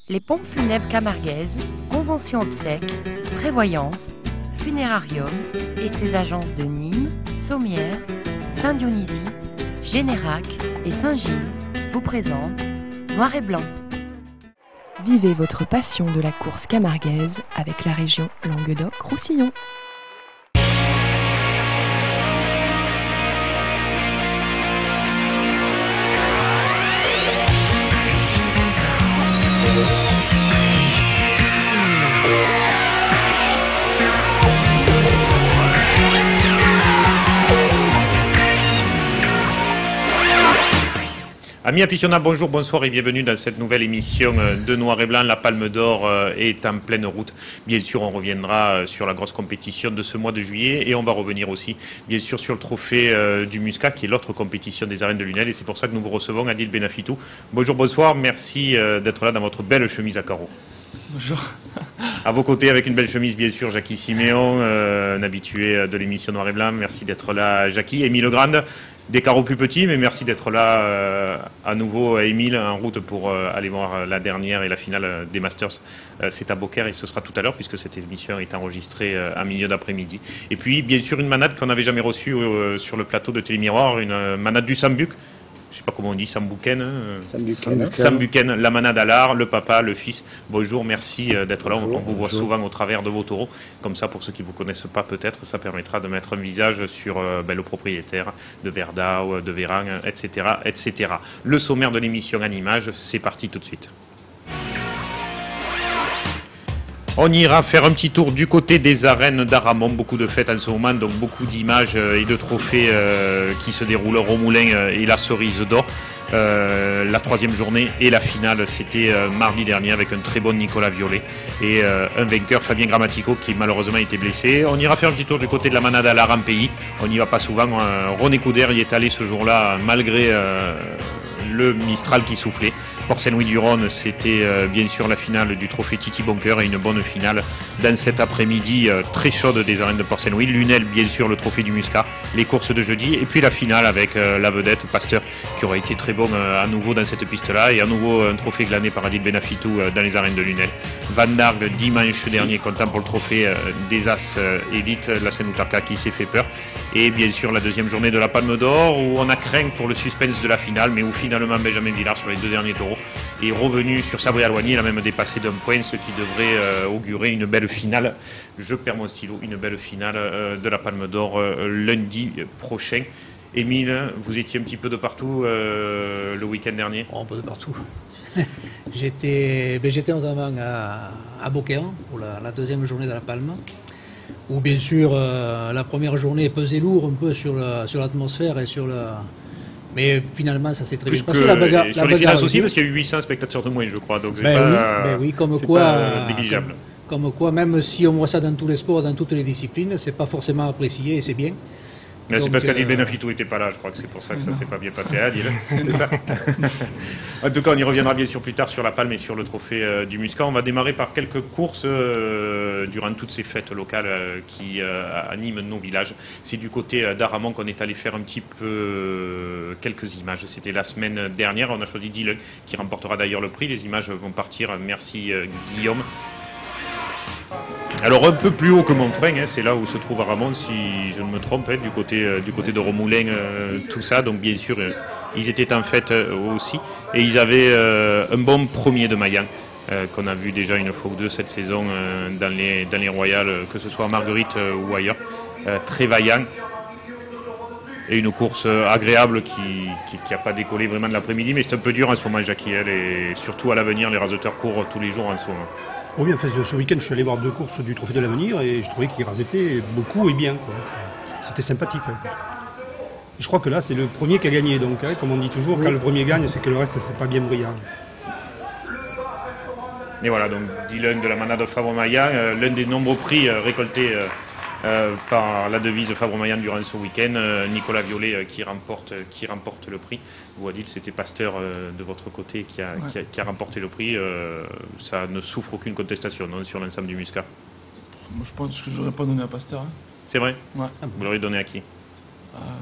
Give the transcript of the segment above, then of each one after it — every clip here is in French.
Les pompes funèbres camarguaises, convention obsèques, prévoyance, funérarium et ses agences de Nîmes, Sommières, Saint-Dionysie, Générac et Saint-Gilles vous présentent Noir et Blanc. Vivez votre passion de la course camarguaise avec la région Languedoc-Roussillon. Amis aficionados, bonjour, bonsoir et bienvenue dans cette nouvelle émission de Noir et Blanc. La Palme d'Or est en pleine route. Bien sûr, on reviendra sur la grosse compétition de ce mois de juillet et on va revenir aussi, bien sûr, sur le trophée du Muscat, qui est l'autre compétition des arènes de Lunel. Et c'est pour ça que nous vous recevons, Adil Benafitou. Bonjour, bonsoir, merci d'être là dans votre belle chemise à carreaux. Bonjour. À vos côtés, avec une belle chemise, bien sûr, Jackie Siméon, un habitué de l'émission Noir et Blanc. Merci d'être là, Jackie. Émile Legrand, des carreaux plus petits, mais merci d'être là à nouveau, Émile, en route pour aller voir la dernière et la finale des Masters. C'est à Beaucaire et ce sera tout à l'heure, puisque cette émission est enregistrée à milieu d'après-midi. Et puis, bien sûr, une manade qu'on n'avait jamais reçue sur le plateau de Télémiroir, une manade du Sambuc. Je ne sais pas comment on dit, Sambuken. Sambuken, la manade à l'art, le papa, le fils. Bonjour, merci d'être là. On vous voit souvent au travers de vos taureaux. Comme ça, pour ceux qui ne vous connaissent pas peut-être, ça permettra de mettre un visage sur le propriétaire de Verdau, de Véran, etc., etc. Le sommaire de l'émission en images, c'est parti tout de suite. On ira faire un petit tour du côté des arènes d'Aramon, beaucoup de fêtes en ce moment, donc beaucoup d'images et de trophées qui se déroulent au Moulin et la Cerise d'Or. La troisième journée et la finale, c'était mardi dernier avec un très bon Nicolas Violet et un vainqueur, Fabien Grammatico, qui malheureusement a été blessé. On ira faire un petit tour du côté de la manade à l'art en pays. On n'y va pas souvent. René Couder y est allé ce jour-là malgré le Mistral qui soufflait. Port-Saint-Louis-du-Rhône, c'était bien sûr la finale du trophée Titi Boncoeur et une bonne finale dans cet après-midi très chaude des arènes de Port-Saint-Louis. Lunel, bien sûr, le trophée du Muscat, les courses de jeudi et puis la finale avec la vedette Pasteur qui aurait été très bon à nouveau dans cette piste-là et à nouveau un trophée glané par Adil Benafitou dans les arènes de Lunel. Van Dargue, dimanche dernier, content pour le trophée des As Élite, la Seine-Outarka qui s'est fait peur. Et bien sûr la deuxième journée de la Palme d'Or où on a craint pour le suspense de la finale, mais où finalement Benjamin Villard sur les deux derniers taureaux est revenu sur Sabri Alouani. Il a même dépassé d'un point, ce qui devrait augurer une belle finale. Je perds mon stylo, une belle finale de la Palme d'Or lundi prochain. Émile, vous étiez un petit peu de partout le week-end dernier? Un peu de partout. J'étais notamment à Beaucaire pour la deuxième journée de la Palme, où bien sûr la première journée pesait lourd un peu sur l'atmosphère et sur le... Mais finalement, ça s'est très bien passé. La bagarre, sur les finales aussi, parce qu'il y a eu 800 spectateurs de moins, je crois. Donc oui, comme quoi, pas négligeable. Comme quoi, même si on voit ça dans tous les sports, dans toutes les disciplines, c'est pas forcément apprécié et c'est bien. Mais c'est parce qu'Adil Benafitou n'était pas là, je crois que c'est pour ça que ça ne s'est pas bien passé à Adil. C'est ça. En tout cas, on y reviendra bien sûr plus tard sur la Palme et sur le trophée du Muscat. On va démarrer par quelques courses durant toutes ces fêtes locales qui animent nos villages. C'est du côté d'Aramon qu'on est allé faire un petit peu quelques images. C'était la semaine dernière. On a choisi Dylan qui remportera d'ailleurs le prix. Les images vont partir. Merci Guillaume. Alors un peu plus haut que Montfrein, c'est là où se trouve Aramon, si je ne me trompe, du côté de Romoulin, tout ça. Donc bien sûr, ils étaient en fête aussi. Et ils avaient un bon premier de Maillan, qu'on a vu déjà une fois ou deux cette saison dans les Royales, que ce soit à Marguerite ou ailleurs. Très vaillant. Et une course agréable qui n'a pas décollé vraiment de l'après-midi, mais c'est un peu dur en ce moment, Jackie. Et surtout à l'avenir, les raseteurs courent tous les jours en ce moment. Oui, en fait, ce week-end, je suis allé voir deux courses du Trophée de l'Avenir et je trouvais qu'ils rasetaient beaucoup et bien, quoi. C'était sympathique. Je crois que là, c'est le premier qui a gagné. Donc, comme on dit toujours, quand le premier gagne, c'est que le reste, c'est pas bien brillant. Et voilà, donc Dylan de la manade Fabre-Maillan, l'un des nombreux prix récoltés par la devise Fabre-Maillan durant ce week-end. Nicolas Violet qui remporte le prix. Vous Adil, c'était Pasteur de votre côté qui a remporté le prix. Ça ne souffre aucune contestation sur l'ensemble du Muscat. Moi, je pense que je n'aurais pas donné à Pasteur. Hein. C'est vrai? Ouais. Vous l'aurez donné à qui?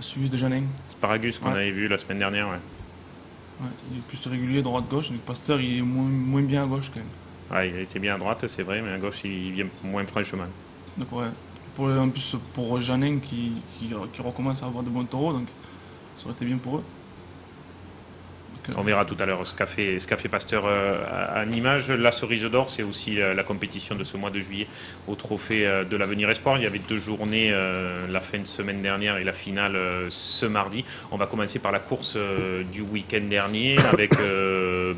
Celui de Janin. Sparagus qu'on avait vu la semaine dernière. Ouais. Ouais, il est plus régulier droite-gauche, donc Pasteur il est moins bien à gauche quand même. Ouais, il était bien à droite, c'est vrai, mais à gauche, il vient moins franchement. Donc ouais, en plus pour Janin qui recommence à avoir de bons taureaux, donc ça aurait été bien pour eux. On verra tout à l'heure ce qu'a fait Pasteur à Nimage. La cerise d'or, c'est aussi la compétition de ce mois de juillet au trophée de l'Avenir Espoir. Il y avait 2 journées la fin de semaine dernière et la finale ce mardi. On va commencer par la course du week-end dernier avec 2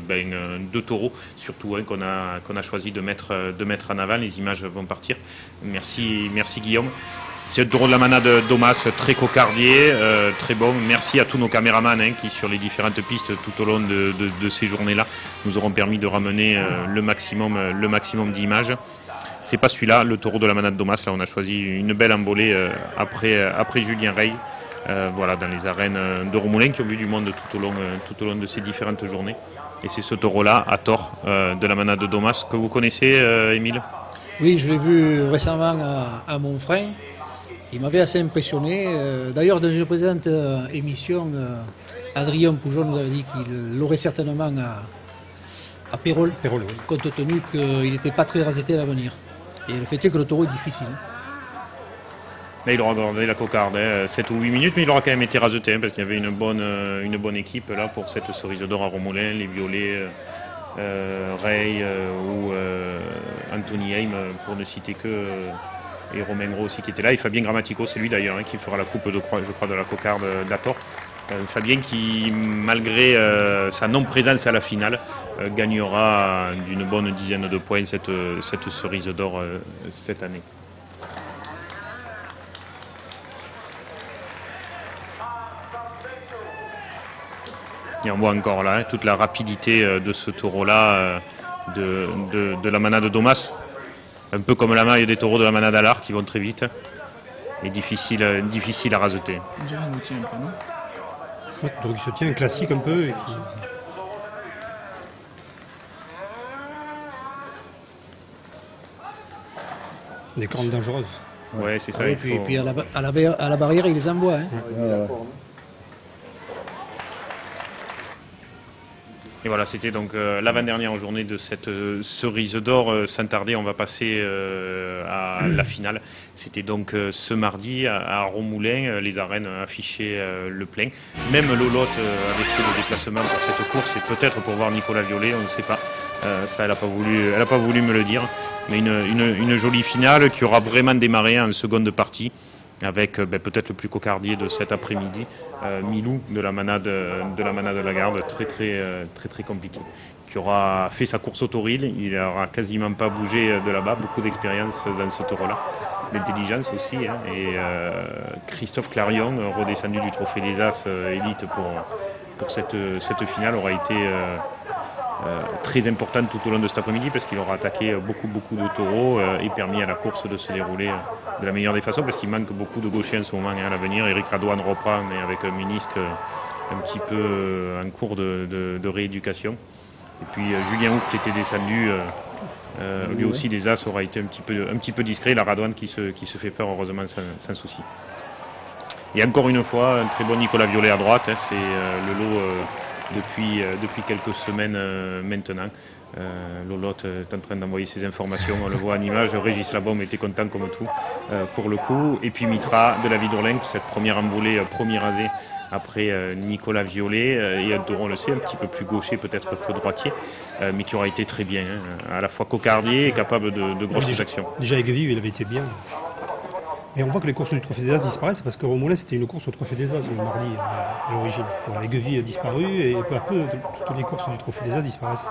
taureaux, surtout un qu'on a choisi de mettre en avant. Les images vont partir. Merci Guillaume. C'est le taureau de la manade Domas, très cocardier, très bon. Merci à tous nos caméramans qui, sur les différentes pistes tout au long de ces journées-là, nous auront permis de ramener le maximum d'images. C'est pas celui-là, le taureau de la manade Domas. Là, on a choisi une belle embolée après Julien Rey, voilà, dans les arènes de Romoulin qui ont vu du monde tout au long de ces différentes journées. Et c'est ce taureau-là, à tort, de la manade Domas, que vous connaissez, Émile ? Oui, je l'ai vu récemment à Montfrein. Il m'avait assez impressionné. D'ailleurs, dans une précédente émission, Adrien Poujon nous avait dit qu'il l'aurait certainement à Pérol, oui. compte tenu qu'il n'était pas très raseté à l'avenir. Et le fait est que le taureau est difficile. Là, il aura gardé la cocarde, 7 ou 8 minutes, mais il aura quand même été raseté, parce qu'il y avait une bonne équipe là pour cette cerise d'or à Romoulin, les violets, Rey ou Anthony Heim, pour ne citer que... et Romain Gros aussi qui était là, et Fabien Grammatico, c'est lui d'ailleurs qui fera la coupe je crois de la cocarde d'Ator. Fabien qui, malgré sa non-présence à la finale, gagnera d'une bonne dizaine de points cette cerise d'or cette année. Et on voit encore là toute la rapidité de ce taureau-là, de la manade Domas. Un peu comme la maille des taureaux de la manade Allard qui vont très vite et difficile à raseter. On dirait un outil un peu, non ? Ouais, donc il se tient classique un peu. Et qui... Des cornes dangereuses. Ouais, c'est ça. Ah oui, puis à la barrière, il les envoie. Hein. Et voilà, c'était donc l'avant-dernière journée de cette cerise d'or. Sans tarder, on va passer à la finale. C'était donc ce mardi à Romoulin. Les arènes affichaient le plein. Même Lolotte avait fait le déplacement pour cette course et peut-être pour voir Nicolas Violet, on ne sait pas. Ça, elle n'a pas voulu me le dire. Mais une jolie finale qui aura vraiment démarré en seconde partie, avec peut-être le plus cocardier de cet après-midi, Milou de la manade de la Garde, très compliqué, qui aura fait sa course au tauril. Il n'aura quasiment pas bougé de là-bas, beaucoup d'expérience dans ce taureau-là, l'intelligence aussi, hein. Et Christophe Clarion, redescendu du Trophée des As élite pour cette finale, aura été très importante tout au long de cet après-midi, parce qu'il aura attaqué beaucoup de taureaux et permis à la course de se dérouler de la meilleure des façons, parce qu'il manque beaucoup de gauchers en ce moment à l'avenir. Eric Radouane reprend, mais avec un Minisque un petit peu en cours de rééducation. Et puis Julien Ouf qui était descendu, lui aussi des As, aura été un petit peu discret. La Radouane qui se fait peur, heureusement sans souci. Et encore une fois, un très bon Nicolas Violet à droite, hein, c'est le lot depuis quelques semaines maintenant. Lolotte est en train d'envoyer ses informations, on le voit en image. Régis Labaume était content comme tout pour le coup. Et puis Mitra de la Vidourlin, cette première envolée, premier rasé après Nicolas Violet, et un taureau, on le sait, un petit peu plus gaucher peut-être que droitier, mais qui aura été très bien, hein, à la fois cocardier et capable de grosses actions. Déjà Aigueville, il avait été bien. Et on voit que les courses du Trophée des As disparaissent parce que Romoulin, c'était une course au Trophée des As le mardi à l'origine. Aigueville a disparu et peu à peu, toutes les courses du Trophée des As disparaissent.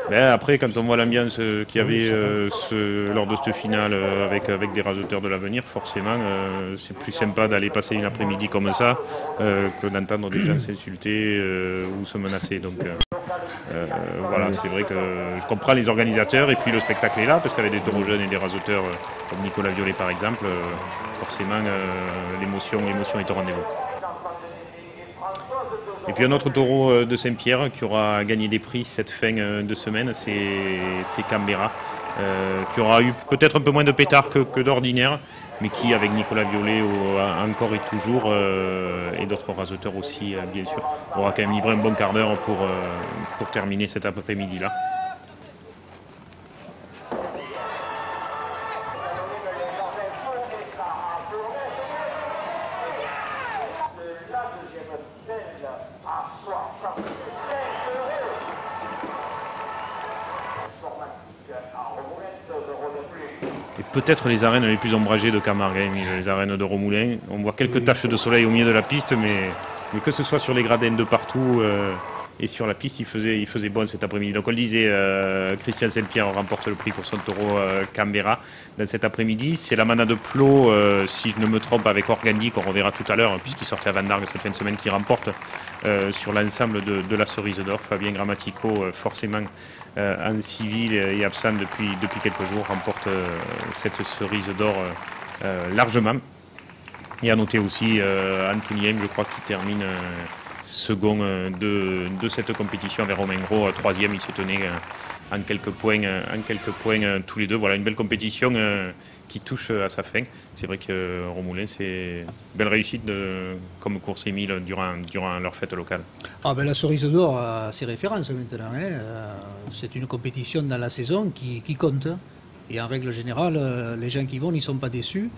Après, quand on voit l'ambiance qu'il y avait lors de cette finale avec des raseteurs de l'avenir, forcément, c'est plus sympa d'aller passer une après-midi comme ça que d'entendre des gens s'insulter ou se menacer. Donc voilà, c'est vrai que je comprends les organisateurs, et puis le spectacle est là, parce qu'avec des taureaux jeunes et des raseteurs comme Nicolas Violet par exemple, forcément l'émotion est au rendez-vous. Et puis un autre taureau de Saint-Pierre qui aura gagné des prix cette fin de semaine, c'est Canberra, qui aura eu peut-être un peu moins de pétard que d'ordinaire, mais qui, avec Nicolas Violet encore et toujours, et d'autres raseteurs aussi, bien sûr, aura quand même livré un bon quart d'heure pour terminer cet après-midi-là. Peut-être les arènes les plus ombragées de Camargue, les arènes de Romoulin. On voit quelques taches de soleil au milieu de la piste, mais que ce soit sur les gradins de partout et sur la piste, il faisait bon cet après-midi. Donc on le disait, Christian Saint-Pierre remporte le prix pour son taureau Canberra dans cet après-midi. C'est la manade de Plot, si je ne me trompe, avec Organdi, qu'on reverra tout à l'heure, puisqu'il sortait à Van Dargue cette fin de semaine, qui remporte sur l'ensemble de la Cerise d'Or. Fabien Grammatico, forcément en civil et absent depuis quelques jours, remporte cette Cerise d'Or largement. Et à noter aussi Anthony Heim, je crois, qui termine second de cette compétition avec Romain Gros, troisième. Il se tenait en quelques points tous les deux. Voilà, une belle compétition qui touche à sa fin. C'est vrai que Romoulin, c'est une belle réussite comme course Émile durant leur fête locale. La Cerise d'Or a ses références maintenant. C'est une compétition dans la saison qui compte. Et en règle générale, les gens qui vont n'y sont pas déçus.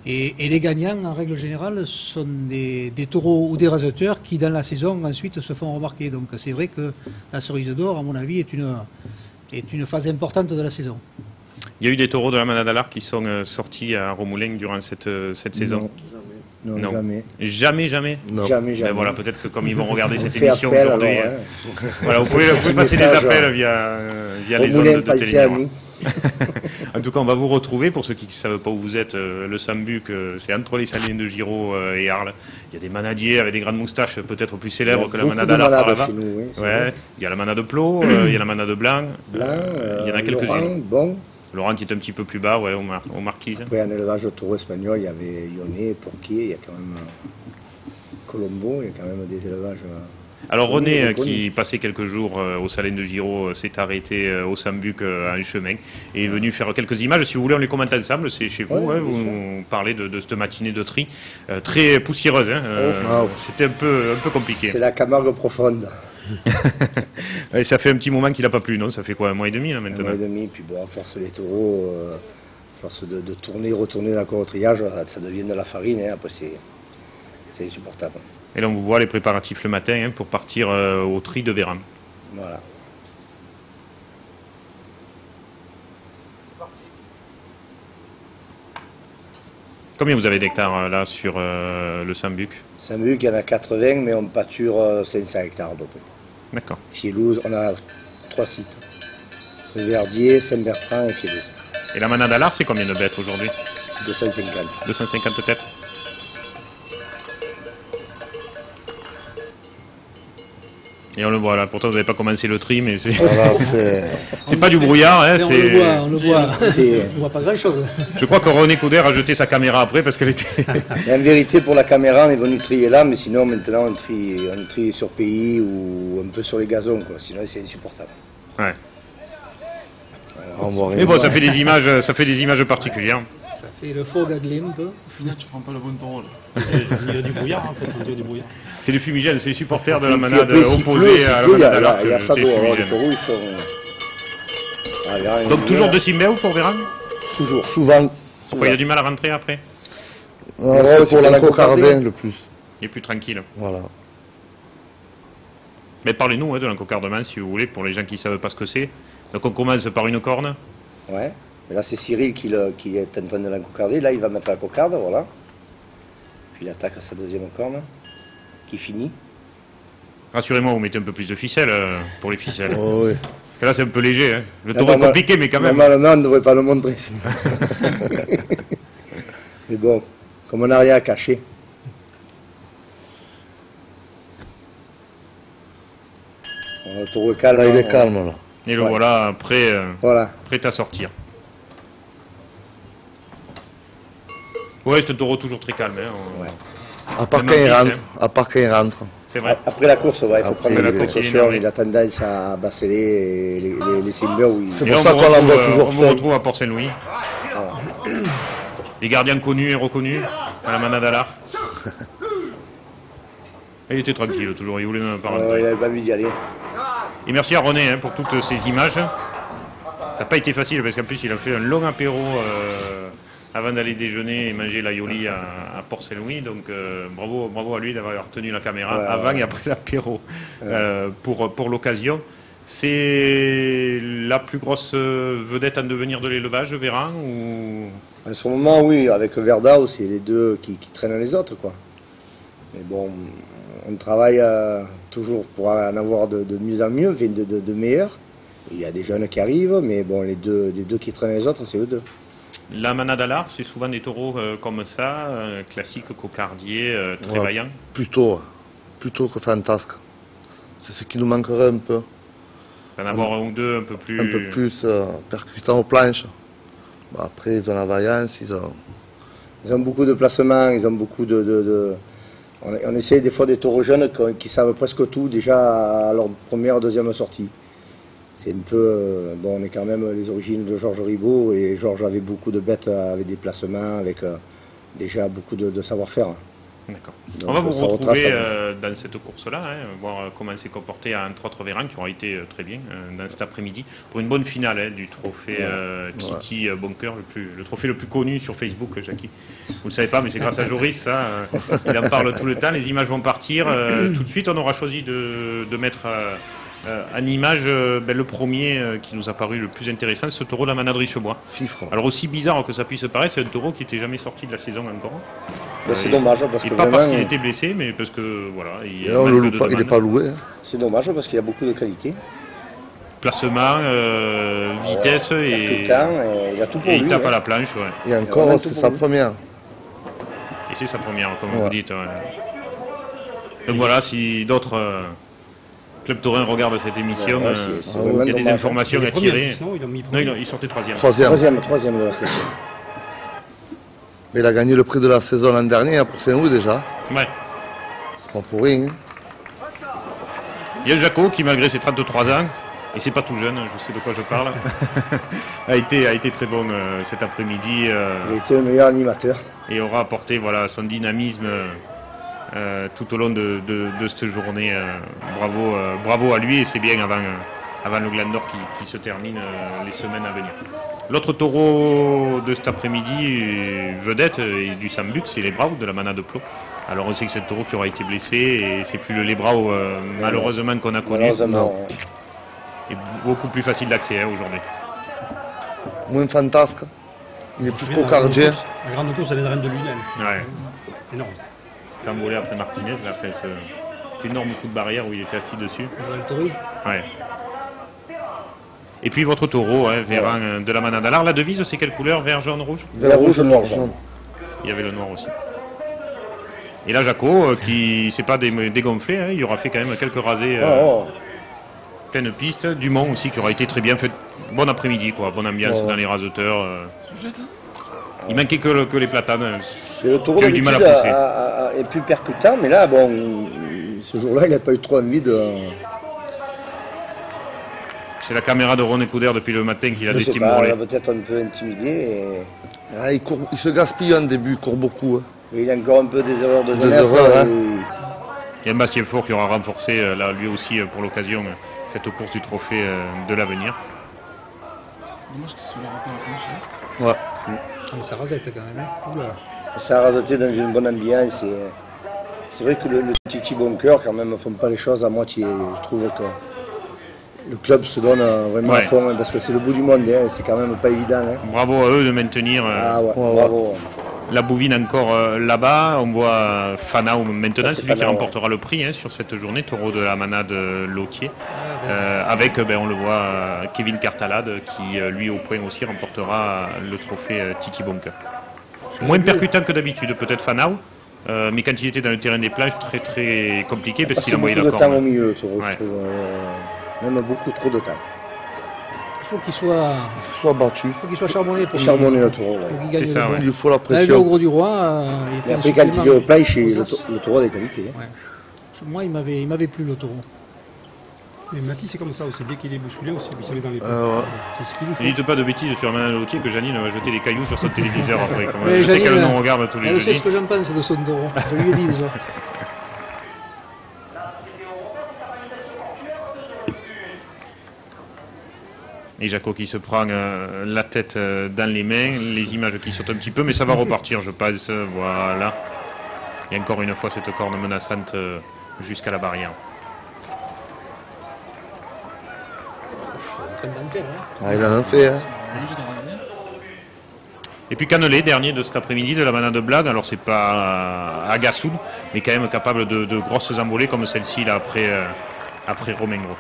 Et les gagnants, en règle générale, sont des taureaux ou des raseteurs qui, dans la saison, ensuite se font remarquer. Donc c'est vrai que la Cerise d'Or, à mon avis, est une phase importante de la saison. Il y a eu des taureaux de la manade à l'Arc qui sont sortis à Romoulin durant cette saison. Non, jamais. Jamais. Non. Jamais. Ben voilà, peut-être que comme ils vont regarder cette émission aujourd'hui, voilà, vous pouvez passer des appels via les ondes de télévision. En tout cas, on va vous retrouver. Pour ceux qui ne savent pas où vous êtes, le Sambuc, c'est entre les Salines de Giraud et Arles. Il y a des manadiers avec des grandes moustaches, peut-être plus célèbres que la manade à l'Arc par là-bas. Il y a la manade de Plot, il y a la manade de Blanc. Il y en a quelques-unes. Laurent qui est un petit peu plus bas, aux Marquises. Après, en élevage de taureau espagnol, il y avait Lyonnais, Pourquier, il y a quand même Colombo, il y a quand même des élevages. Alors René, qui passait quelques jours aux Salines de Giraud, s'est arrêté au Sambuc en chemin et est venu faire quelques images. Si vous voulez, on les commente ensemble, c'est chez vous. Vous nous parlez de cette matinée de tri, très poussiéreuse. C'était un peu compliqué. C'est la Camargue profonde. Et ça fait un petit moment qu'il n'a pas plu, non? Ça fait quoi, un mois et demi là, maintenant? Un mois et demi, puis à force les taureaux, à force de tourner, retourner d'accord au triage, ça devient de la farine, après c'est insupportable. Et là on vous voit les préparatifs le matin pour partir au tri de Véran. Voilà. Combien vous avez d'hectares là sur le Sambuc? Sambuc, il y en a 80, mais on pâture 500 hectares à peu près. D'accord. Fielouse, on a 3 sites. Le Verdier, Saint-Bertrand et Fielouse. Et la manade à l'Arc, c'est combien de bêtes aujourd'hui? 250. 250 têtes. Et on le voit là, pourtant vous n'avez pas commencé le tri, mais c'est c'est pas du brouillard. On le voit pas grand chose. Je crois que René Couder a jeté sa caméra après parce qu'elle était... En vérité, pour la caméra, on est venu trier là, mais sinon maintenant on trie sur pays ou un peu sur les gazons, quoi. Sinon c'est insupportable. Ouais. Mais bon, ça fait des images particulières. Ça fait le faux gaglé un peu. Au final, tu prends pas le bon taureau. Il y a du brouillard, en fait, on dirait du brouillard. C'est les fumigènes, c'est les supporters de la manade opposée à la manade à l'Arc. Il y a ça d'eau, les taureaux, ils sont... Donc toujours de Simbéo pour Véran? Toujours, souvent. Pourquoi il a du mal à rentrer après? Non, c'est pour l'encocardin le plus. Il est plus tranquille. Voilà. Mais parlez-nous de l'encocardement si vous voulez, pour les gens qui ne savent pas ce que c'est. Donc on commence par une corne. Ouais. Mais là c'est Cyril qui est en train de l'encocarder. Là il va mettre la cocarde, voilà. Puis il attaque à sa deuxième corne, qui finit. Rassurez-moi, vous mettez un peu plus de ficelle pour les ficelles. Oh, oui. Parce que là c'est un peu léger. Hein. Le taureau est compliqué, mais quand même. Normalement on ne devrait pas le montrer. Mais bon, comme on n'a rien à cacher. Le taureau est calme. Là, il est calme là. Et le voilà prêt à sortir. Ouais, c'est un taureau toujours très calme. Hein. Ouais. À part quand il rentre. C'est vrai. Après la course, ouais, il faut Après, prendre la des course, précautions. il est Il a tendance à basseler les Simbers. Oui. C'est Et pour là, ça on qu'on l'envoie retrouve, toujours on vous seul. retrouve à Port-Saint-Louis. Les gardiens connus et reconnus à la manade à l'art. Il était tranquille, toujours, il voulait même pas rentrer. Il n'avait pas envie d'y aller. Et merci à René pour toutes ces images. Ça n'a pas été facile parce qu'en plus il a fait un long apéro avant d'aller déjeuner et manger l'aioli à Port-Saint-Louis. Donc bravo à lui d'avoir tenu la caméra avant et après l'apéro pour l'occasion. C'est la plus grosse vedette en devenir de l'élevage, Véran ou... En ce moment, oui, avec Verdao, c'est les deux qui traînent les autres, quoi. Mais bon, on travaille toujours pour en avoir de mieux en mieux, de meilleurs. Il y a des jeunes qui arrivent, mais bon, les deux qui traînent les autres, c'est eux deux. La manade à l'art, c'est souvent des taureaux comme ça, classiques, cocardiers, très vaillants. Plutôt que fantasque. C'est ce qui nous manquerait un peu. D'en avoir un ou deux un peu plus... Un peu plus percutant aux planches. Bon, après, ils ont la vaillance, Ils ont beaucoup de placements, ils ont beaucoup de... On essaie des fois des taureaux jeunes qui savent presque tout déjà à leur première, deuxième sortie. C'est un peu... bon, on est quand même les origines de Georges Ribaud et Georges avait beaucoup de bêtes avec des placements, avec déjà beaucoup de savoir-faire. D'accord. Donc, On va vous ça retrouver retrace, dans cette course-là, voir comment s'est comporté entre autres Véran, qui aura été très bien dans cet après-midi, pour une bonne finale du trophée Titi Boncoeur, le trophée le plus connu sur Facebook, Jackie. Vous ne le savez pas, mais c'est grâce à Joris, ça. Il en parle tout le temps, les images vont partir. Tout de suite, on aura choisi de mettre en image le premier qui nous a paru le plus intéressant, ce taureau de la manade Richebois. fifre. Alors aussi bizarre que ça puisse paraître, c'est un taureau qui n'était jamais sorti de la saison encore. Mais c'est dommage parce Et que pas parce vraiment, qu'il était blessé, mais parce que voilà, Et on le loue pas, il n'est pas loué. Hein. c'est dommage parce qu'il y a beaucoup de qualité. Placement, vitesse et Percutant, il a tout pour il lui. tape à hein. la planche. Ouais. Et encore, vraiment c'est tout sa pour lui. première. Et c'est sa première, comme Ouais. vous dites. Ouais. Donc voilà, si d'autres clubs taurins regardent cette émission, C'est il vraiment y a des dommage. informations Il est à premier en tirer. plus, non, il a mis Non, premier. il sortait troisième. Troisième de la course. Mais il a gagné le prix de la saison l'an dernier pour Saint-Louis déjà. Ouais. C'est pas pour rien. Il y a Jaco qui, malgré ses 33 ans, et c'est pas tout jeune, je sais de quoi je parle, a été très bon cet après-midi Il était le meilleur animateur. et aura apporté voilà, son dynamisme tout au long de cette journée. Bravo à lui et c'est bien avant le Gland d'Or qui se termine les semaines à venir. L'autre taureau de cet après-midi, vedette et du Sambut, c'est les Braux de la manade de Plot. Alors on sait que c'est un taureau qui aura été blessé et c'est plus le les Braux malheureusement qu'on a connu. Malheureusement. Et beaucoup plus facile d'accès aujourd'hui. Moins fantasque. Il est Je me plus souviens, cocardier. La grande course à les arènes de Lunel, c'était Ouais. énorme. C'est envolé après Martinez, il a fait cet énorme coup de barrière où il était assis dessus. Joël Toril. Ouais. Et puis votre taureau, Véran de la manade. Alors la devise, c'est quelle couleur? Vert, jaune, rouge? Vert, rouge, noir, jaune. Il y avait le noir aussi. Et là, Jaco, qui ne s'est pas dégonflé, il aura fait quand même quelques rasés, pleine piste. Dumont aussi, qui aura été très bien fait. Bon après-midi, quoi. Bonne ambiance dans les raseteurs. Il manquait que les platanes. Et le taureau Qui a eu du mal à d'habitude pousser. est plus percutant, mais là, bon, ce jour-là, il n'a pas eu trop envie de... C'est la caméra de René Couder depuis le matin qui l'a Je sais pas, détimbré. on l'a peut-être un peu intimidé. Ah, il se gaspille en début, il court beaucoup. Hein. Mais il a encore un peu des erreurs de Des jeunesse. erreurs, hein. Il y a Bastien Four qui aura renforcé, là, lui aussi, pour l'occasion, cette course du trophée de l'avenir. Dommage que ce soit rappelé à la planche. Ouais. Ah, mais ça rasette quand même. Hein. Oula. Ça a raseté dans une bonne ambiance. C'est vrai que le Titi Boncoeur, quand même, ne font pas les choses à moitié. Je trouve que le club se donne vraiment à fond, hein, parce que c'est le bout du monde. Hein, c'est quand même pas évident. Hein. Bravo à eux de maintenir Bravo. la bouvine encore là-bas. On voit Fanao maintenant, Ça, c'est celui qui Fanao, remportera le prix sur cette journée, taureau de la manade Lautier. Avec, on le voit, Kevin Cartalade qui, lui, au point aussi, remportera le trophée Titi Boncoeur. Moins percutant que d'habitude, peut-être Fanao, mais quand il était dans le terrain des plages, très très compliqué parce qu'il C'est envoyait beaucoup la de temps au corde. milieu, le taureau, Ouais. je trouve. Même beaucoup trop de temps. Il faut qu'il soit, Il faut qu'il soit battu. charbonné pour Charbonner le taureau. pour Ouais. qu'il gagne C'est ça, le ouais. point. Il lui faut la Là, le pression. gros du roi, il était Et un après, quand il est supplément, au plage, Rosace. le taureau a des qualités. Hein. Ouais. Moi, il m'avait plu le taureau. Mais Mathis, c'est comme ça aussi. Dès qu'il est bousculé, aussi, il se met dans les pieds. Ouais. C'est ce qu'il lui faut. Ne dites pas de bêtises sur Manin Lautier que Janine va jeter des cailloux sur son téléviseur après. Mais Je sais Janine, qu'elle nous regarde tous les Elle sait jeudis. ce que j'en pense de son taureau. Je lui ai dit déjà. Et Jaco qui se prend la tête dans les mains, les images qui sautent un petit peu, mais ça va repartir, je pense. Voilà. Et encore une fois, cette corne menaçante jusqu'à la barrière. En train d'en faire, hein. Ah, il en a fait, hein. Obligé de raser. Et puis Cannelet, dernier de cet après-midi de la manade de blague. Alors c'est pas à Gassoud, mais quand même capable de grosses envolées comme celle-ci là après Romain Gros.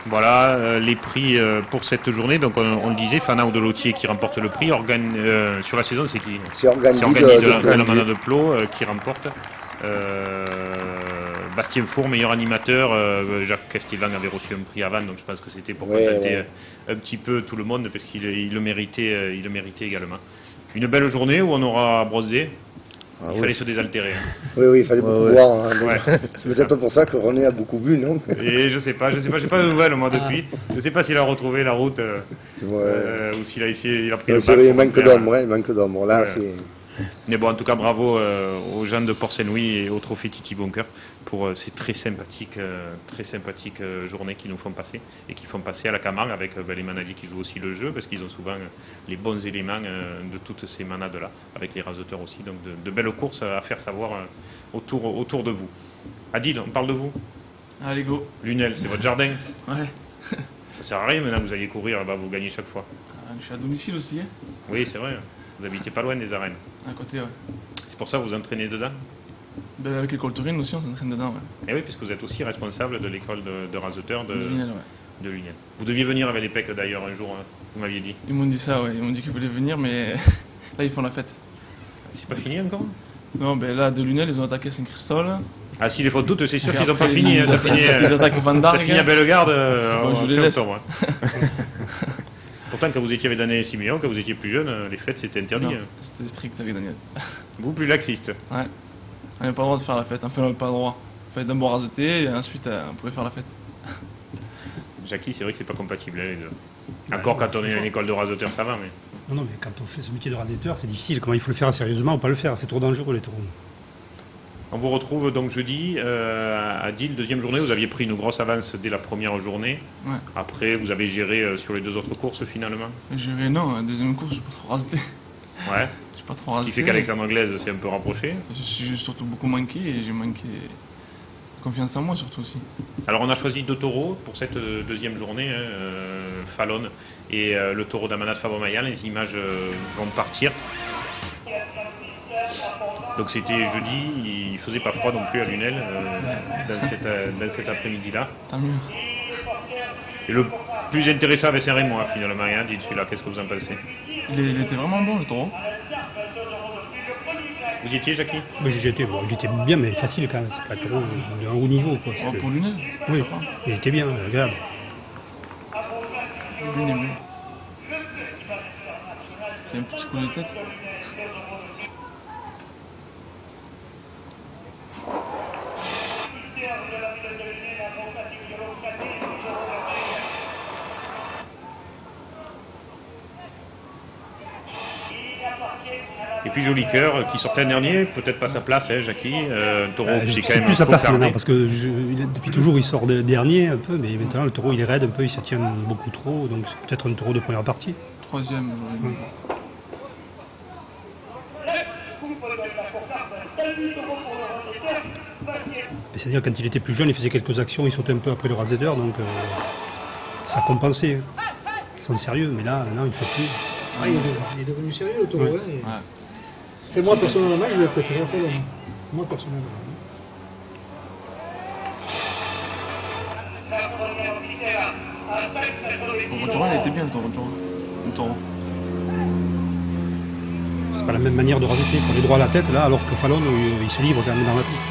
Voilà les prix pour cette journée. Donc on le disait, Fanao de Lautier qui remporte le prix. Sur la saison, c'est qui? C'est Organi de la manade de Plot qui remporte. Bastien Four, meilleur animateur. Jacques Castelvan avait reçu un prix avant, donc je pense que c'était pour contenter un petit peu tout le monde parce qu'il le méritait également. Une belle journée où on aura brosé. Il fallait se désaltérer. Oui, il fallait beaucoup boire. Hein, Ouais. C'est peut-être pour ça que René a beaucoup bu, non? Et je sais pas, j'ai pas de nouvelles moi depuis. Je sais pas s'il a retrouvé la route ou s'il a essayé, il a pris le bac. Il manque d'ombre. Là, c'est. Mais bon, en tout cas, bravo aux gens de Port-Saint-Louis et au trophée Titi Boncoeur pour ces très sympathiques journées qu'ils nous font passer et qui font passer à la Camargue avec les manadiers qui jouent aussi le jeu parce qu'ils ont souvent les bons éléments de toutes ces manades-là, avec les raseteurs aussi. Donc de belles courses à faire savoir autour de vous. Adil, on parle de vous? Allez, go. Lunel, c'est votre jardin? Ouais. Ça sert à rien maintenant, vous allez courir là-bas, vous gagnez chaque fois. Je suis à domicile aussi, hein. Oui, c'est vrai. Vous habitez pas loin des arènes. À côté, ouais. C'est pour ça que vous entraînez dedans? Ben, avec l'école Taurine aussi, on s'entraîne dedans, ouais. Et oui, puisque vous êtes aussi responsable de l'école de raseteurs de Lunel, ouais. Lunel. Vous deviez venir avec les PEC d'ailleurs un jour, hein, vous m'aviez dit. Ils m'ont dit ça, ouais. Ils m'ont dit qu'ils voulaient venir, mais là, ils font la fête. C'est pas fini encore? Non, ben là, de Lunel, ils ont attaqué Saint-Christol. Ah, s'il faut le doute, c'est sûr Et qu'ils n'ont pas après, fini. ils Ça finit, ils attaquent Van ça Dargue. finit à Bellegarde Bon, je en les fin laisse. octobre. Hein. Pourtant, quand vous étiez avec Daniel Siméon, quand vous étiez plus jeune, les fêtes c'était interdit. Non, Hein. c'était strict avec Daniel. Vous, plus laxiste. Ouais. On n'avait pas le droit de faire la fête. Enfin, on n'avait pas le droit. Il fallait d'abord raseter et ensuite, on pouvait faire la fête. Jackie, c'est vrai que c'est pas compatible, hein, les deux. Encore quand on est à une école de raseteurs, ça va, mais. Non, mais quand on fait ce métier de rasetteur, c'est difficile. Comment il faut le faire sérieusement ou pas le faire? C'est trop dangereux, les taureaux. On vous retrouve donc jeudi à Dille, deuxième journée. Vous aviez pris une grosse avance dès la première journée. Ouais. Après, vous avez géré sur les deux autres courses finalement. Et j'ai non, la deuxième course, j'ai pas trop raseté. Ouais. J'ai pas trop Ce raseté. qui fait qu'Alexandre Anglaise s'est un peu rapproché. J'ai surtout beaucoup manqué et j'ai manqué de confiance en moi surtout aussi. Alors on a choisi deux taureaux pour cette deuxième journée, hein, Fallon et le taureau d'Amanat Fabre-Maillan. Les images vont partir. Donc c'était jeudi, il faisait pas froid non plus à Lunel dans cet après-midi-là. Tant mieux. Et le plus intéressant avec Saint-Raymond finalement, hein, dites celui-là, qu'est-ce que vous en pensez? Il était vraiment bon le taureau. Vous y étiez, Jackie? Oui, il était bien, mais facile quand même. C'est pas trop de un haut niveau. Quoi. Oh, pour Lunel. Oui, il était bien, agréable. Lunel, oui. J'ai un petit coup de tête. Et puis Joli Cœur qui sortait le dernier, peut-être pas sa place, hein, Jackie. Un taureau qui est quand C'est même plus sa place trop maintenant, carné. parce que depuis toujours il sort dernier un peu, mais maintenant le taureau il est raide un peu, il se tient beaucoup trop, donc c'est peut-être un taureau de première partie. Troisième, j'aurais dit. C'est-à-dire quand il était plus jeune, il faisait quelques actions, il sautait un peu après le raseteur, donc ça compensait son sérieux, mais là, maintenant il ne fait plus. Ah, il est devenu sérieux le taureau. Ouais. Hein, et... Moi personnellement, je l'ai préféré à Fallon. Moi personnellement. Roger, il était bien le taureau. C'est pas la même manière de raseter, il faut aller droit à la tête là, alors que Fallon il se livre quand même dans la piste.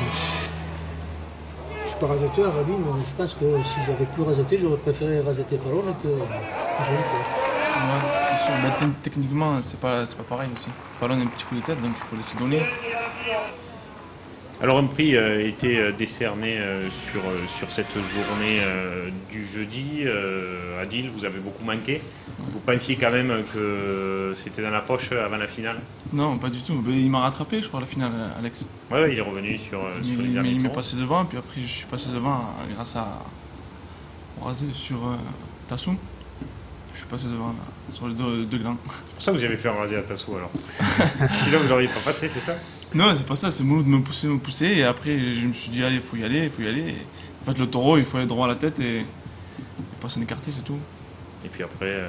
Je suis pas raseteur, Radine, mais je pense que si j'avais plus raseté, j'aurais préféré raseter Fallon que Joli Cœur. Ouais, c'est sûr. Mais techniquement, c'est pas pareil aussi. Fallon a un petit coup de tête, donc il faut laisser donner. Alors un prix était décerné sur cette journée du jeudi. Adil, vous avez beaucoup manqué. Vous pensiez quand même que c'était dans la poche avant la finale? Non, pas du tout. Mais il m'a rattrapé, je crois, à la finale, Alex. Ouais, il est revenu sur les derniers Mais il m'est tours. passé devant, puis après je suis passé devant grâce au rasé sur Tassoum. Je suis passé devant sur les deux glands. C'est pour ça que vous avez fait un rasé à Tassou alors. Sinon vous n'auriez pas passé, c'est ça? Non, c'est pas ça, c'est Mouloud de me pousser, et après je me suis dit, allez, il faut y aller. Et en fait, le taureau, il faut aller droit à la tête et pas s'en écarter, c'est tout. Et puis après,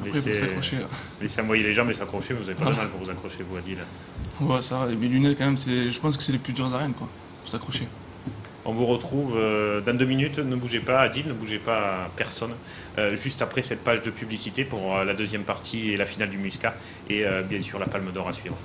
il faut s'accrocher. Laissez envoyer les jambes et s'accrocher, vous avez pas de mal pour vous accrocher, vous, Adil. Ouais, ça va. Et mes lunettes, quand même, je pense que c'est les plus dures arènes, quoi, pour s'accrocher. On vous retrouve dans 2 minutes. Ne bougez pas, Adil, ne bougez pas, personne. Juste après cette page de publicité pour la deuxième partie et la finale du Muscat. Et bien sûr la Palme d'Or à suivre.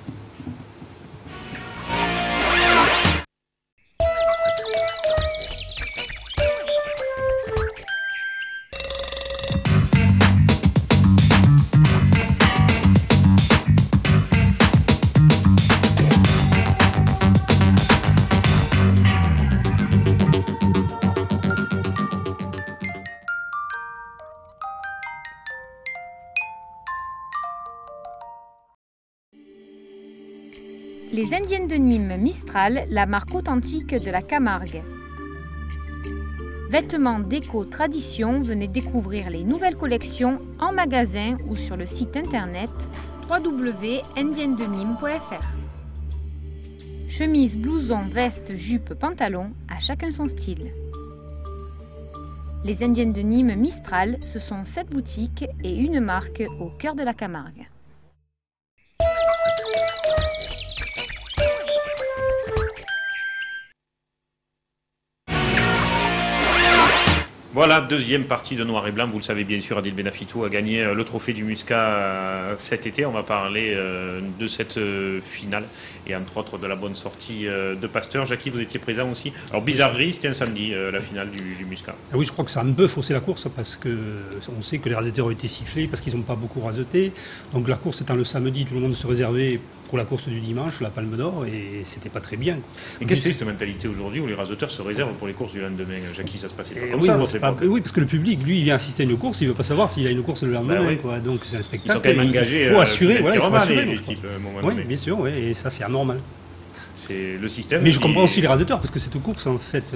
Les Indiennes de Nîmes Mistral, la marque authentique de la Camargue. Vêtements déco tradition, venez découvrir les nouvelles collections en magasin ou sur le site internet www.indiennedenîmes.fr. Chemise, blouson, veste, jupe, pantalon, à chacun son style. Les Indiennes de Nîmes Mistral, ce sont 7 boutiques et une marque au cœur de la Camargue. Voilà, deuxième partie de Noir et Blanc. Vous le savez bien sûr, Adil Benafitou a gagné le trophée du Muscat cet été. On va parler de cette finale et entre autres de la bonne sortie de Pasteur. Jackie, vous étiez présent aussi. Alors, bizarrerie, c'était un samedi, la finale du Muscat. Ah oui, je crois que ça a un peu faussé la course parce qu'on sait que les raseteurs ont été sifflés parce qu'ils n'ont pas beaucoup raseté. Donc la course étant le samedi, tout le monde se réservait pour la course du dimanche, la Palme d'Or, et c'était pas très bien. Et qu'est-ce que c'est cette mentalité aujourd'hui où les raseteurs se réservent pour les courses du lendemain? Jackie, ça se passait pas comme oui, ça à non, votre époque. oui, parce que le public, lui, il vient assister à une course, il veut pas savoir s'il a une course le lendemain. Oui. Quoi. Donc c'est un Ils spectacle. sont quand même engagés. Il faut assurer, les les types, à un moment oui, donné. bien sûr, et ça c'est anormal. C'est le système. Mais je comprends aussi les raseteurs, parce que cette course, en fait,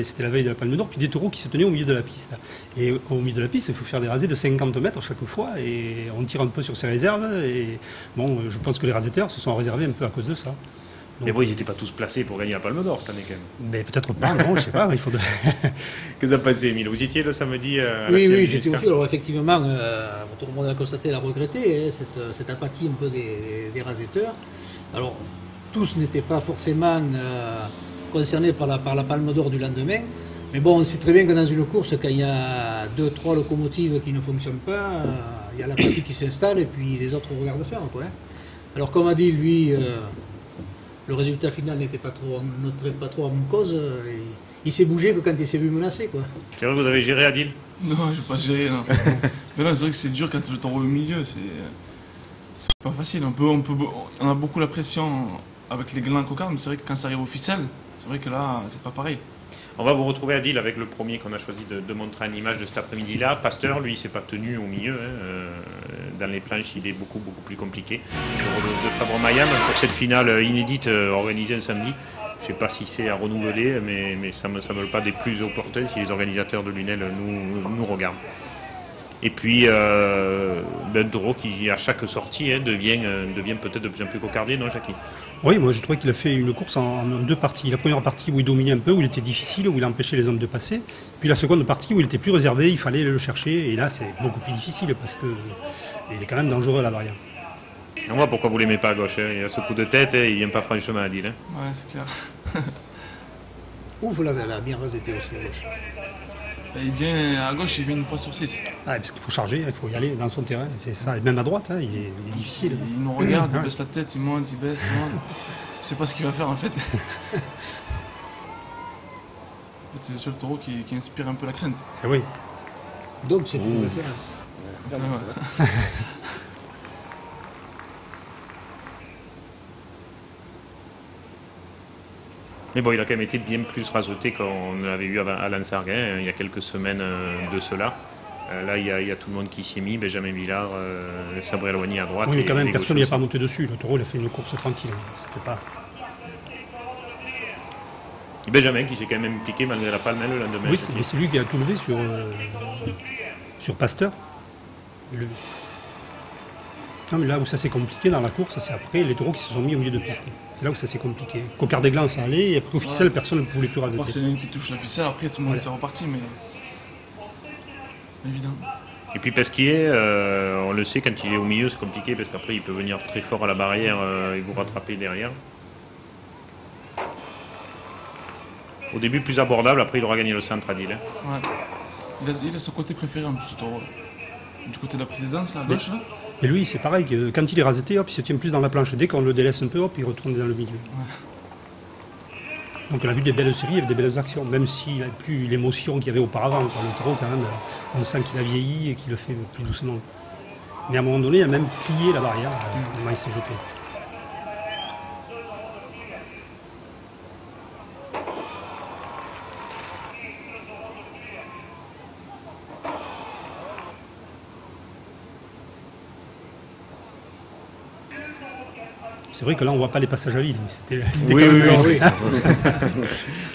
c'était la veille de la Palme d'Or, puis des taureaux qui se tenaient au milieu de la piste. Et au milieu de la piste, il faut faire des rasés de 50 mètres chaque fois, et on tire un peu sur ses réserves, et bon, je pense que les raseteurs se sont réservés un peu à cause de ça. Donc, mais bon, ils n'étaient pas tous placés pour gagner la Palme d'Or cette année quand même. Mais peut-être pas, non, je sais pas, il faudrait... Que ça passait, Emile? Vous étiez le samedi à la Oui, finale oui, du j'étais Muscat. aussi. Alors effectivement, tout le monde a constaté, l'a regretté, cette apathie un peu des raseteurs. Alors, tous n'étaient pas forcément concernés par la Palme d'Or du lendemain. Mais bon, on sait très bien que dans une course, quand il y a 2-3 locomotives qui ne fonctionnent pas, il y a l'apathie qui s'installe et puis les autres regardent faire, quoi. Alors comme a dit lui, le résultat final n'était pas trop à mon cause. Il s'est bougé que quand il s'est vu menacé, quoi. C'est vrai que vous avez géré, Adil? Non, je n'ai pas géré, non. Mais non, c'est vrai que c'est dur quand le taureau est au milieu, c'est pas facile. On a beaucoup la pression avec les glands cocards, mais c'est vrai que quand ça arrive au ficelle, c'est vrai que là, c'est pas pareil. On va vous retrouver, Adil, avec le premier qu'on a choisi de montrer en image de cet après-midi-là. Pasteur, lui, il s'est pas tenu au milieu. Dans les planches, il est beaucoup plus compliqué. Le rôle de Fabre Mayam pour cette finale inédite organisée un samedi. Je ne sais pas si c'est à renouveler, mais ça me semble pas des plus opportuns si les organisateurs de Lunel nous regardent. Et puis, un taureau qui, à chaque sortie, devient peut-être de plus en plus cocardier, non, Jackie? Oui, moi je trouvais qu'il a fait une course en 2 parties. La première partie où il dominait un peu, où il était difficile, où il empêchait les hommes de passer. Puis la seconde partie où il était plus réservé, il fallait le chercher. Et là, c'est beaucoup plus difficile parce qu'il est quand même dangereux, la variante. On voit pourquoi vous l'aimez pas à gauche. Il a ce coup de tête, il vient pas franchement, Adil. Ouais, c'est clair. Ouf, là, elle a bien rasété aussi à gauche. Il vient à gauche, il vient une fois sur 6. Ah, parce qu'il faut charger, il faut y aller dans son terrain. C'est ça. Et même à droite, il est difficile. Il nous regarde, il baisse la tête, il monte, il baisse, il monte. Je sais pas ce qu'il va faire en fait. En fait, c'est le seul taureau qui inspire un peu la crainte. Ah oui. Donc c'est une référence. Ouais. Mais bon, il a quand même été bien plus rasoté qu'on l'avait eu à Lansarguin il y a quelques semaines de cela. Là, il y a tout le monde qui s'y est mis, Benjamin Villard, Sabré Aloigny à droite. Oui, mais quand même, les personne n'y a gauchos pas monté dessus. Le taureau, il a fait une course tranquille. C'était pas... aussi. Benjamin qui s'est quand même impliqué malgré la palme le lendemain. Oui, c'est lui qui a tout levé sur Pasteur. Non, mais là où ça s'est compliqué dans la course, c'est après les taureaux qui se sont mis au milieu de piste. C'est là où ça s'est compliqué. Coquard des Glands, ça allait, et après au ficelle, personne ne pouvait plus raser. C'est l'un qui touche la ficelle, après tout le monde s'est reparti, mais... Évidemment. Et puis Pesquier, on le sait, quand il est au milieu, c'est compliqué parce qu'après il peut venir très fort à la barrière et vous rattraper derrière. Au début plus abordable, après il aura gagné le centre à Dille. Ouais. Il a son côté préféré en plus, ce taureau. Du côté de la présidence, là, à gauche, là. Et lui, c'est pareil, quand il est raseté, hop, il se tient plus dans la planche. Dès qu'on le délaisse un peu, hop, il retourne dans le milieu. Ouais. Donc on a vu des belles séries avec des belles actions, même s'il n'a plus l'émotion qu'il y avait auparavant. Quoi. Le taureau, quand même, on sent qu'il a vieilli et qu'il le fait plus doucement. Mais à un moment donné, il a même plié la barrière, tellement il s'est jeté. C'est vrai que là, on ne voit pas les passages à vide. C'était Oui, quand même oui.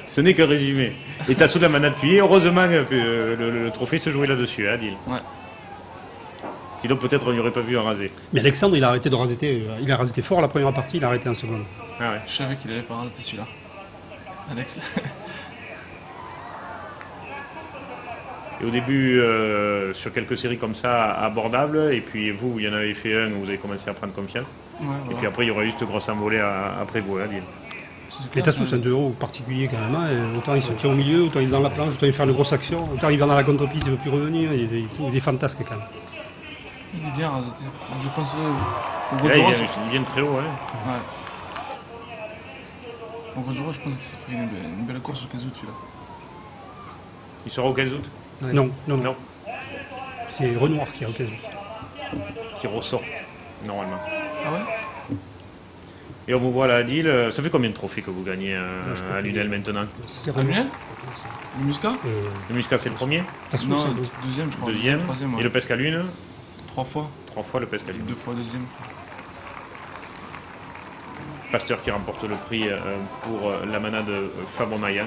Ce n'est que résumé. Et t'as sous la manade cuillère. Heureusement que le trophée se jouait là-dessus, hein, Adil. Ouais. Sinon, peut-être on n'y aurait pas vu un rasé. Mais Alexandre, il a arrêté de raseter. Il a raseté fort la première partie, il a arrêté en seconde. Ah ouais. Je savais qu'il allait pas raseter celui-là. Alex. Et au début, sur quelques séries comme ça, abordables, et puis vous, il y en avez fait un où vous avez commencé à prendre confiance. Ouais, voilà. Et puis après, il y aura eu cette grosse envolée après vous, Adil. Les Tassous, c'est un taureau particulier quand même. Hein. Autant il se tient au milieu, autant il est dans la planche, autant il fait une grosse action, autant il va dans la contre-piste, il ne veut plus revenir. Il est fantasque quand même. Il est bien raseté. Je penserais au Là, gros du roi. il vient très haut. Hein. Ouais. Au gros du roi, je pense que ça ferait une belle course au 15 août, celui-là. Il sera au 15 août. Ouais. Non. C'est Renoir qui est au 15 août. Qui ressort, normalement. Ah ouais? Et on vous voit là, Adil. Ça fait combien de trophées que vous gagnez à Lunel maintenant? C'est À Lunel? Le Muscat? Le Muscat, c'est le premier? Tassou, Non, c'est deuxième, je crois. Deuxième. Troisième, ouais. Et le Pesque à Lune? 3 fois. 3 fois le Pesque à Lune. 2 fois deuxième. Pasteur qui remporte le prix pour la manade Fabre Maillan.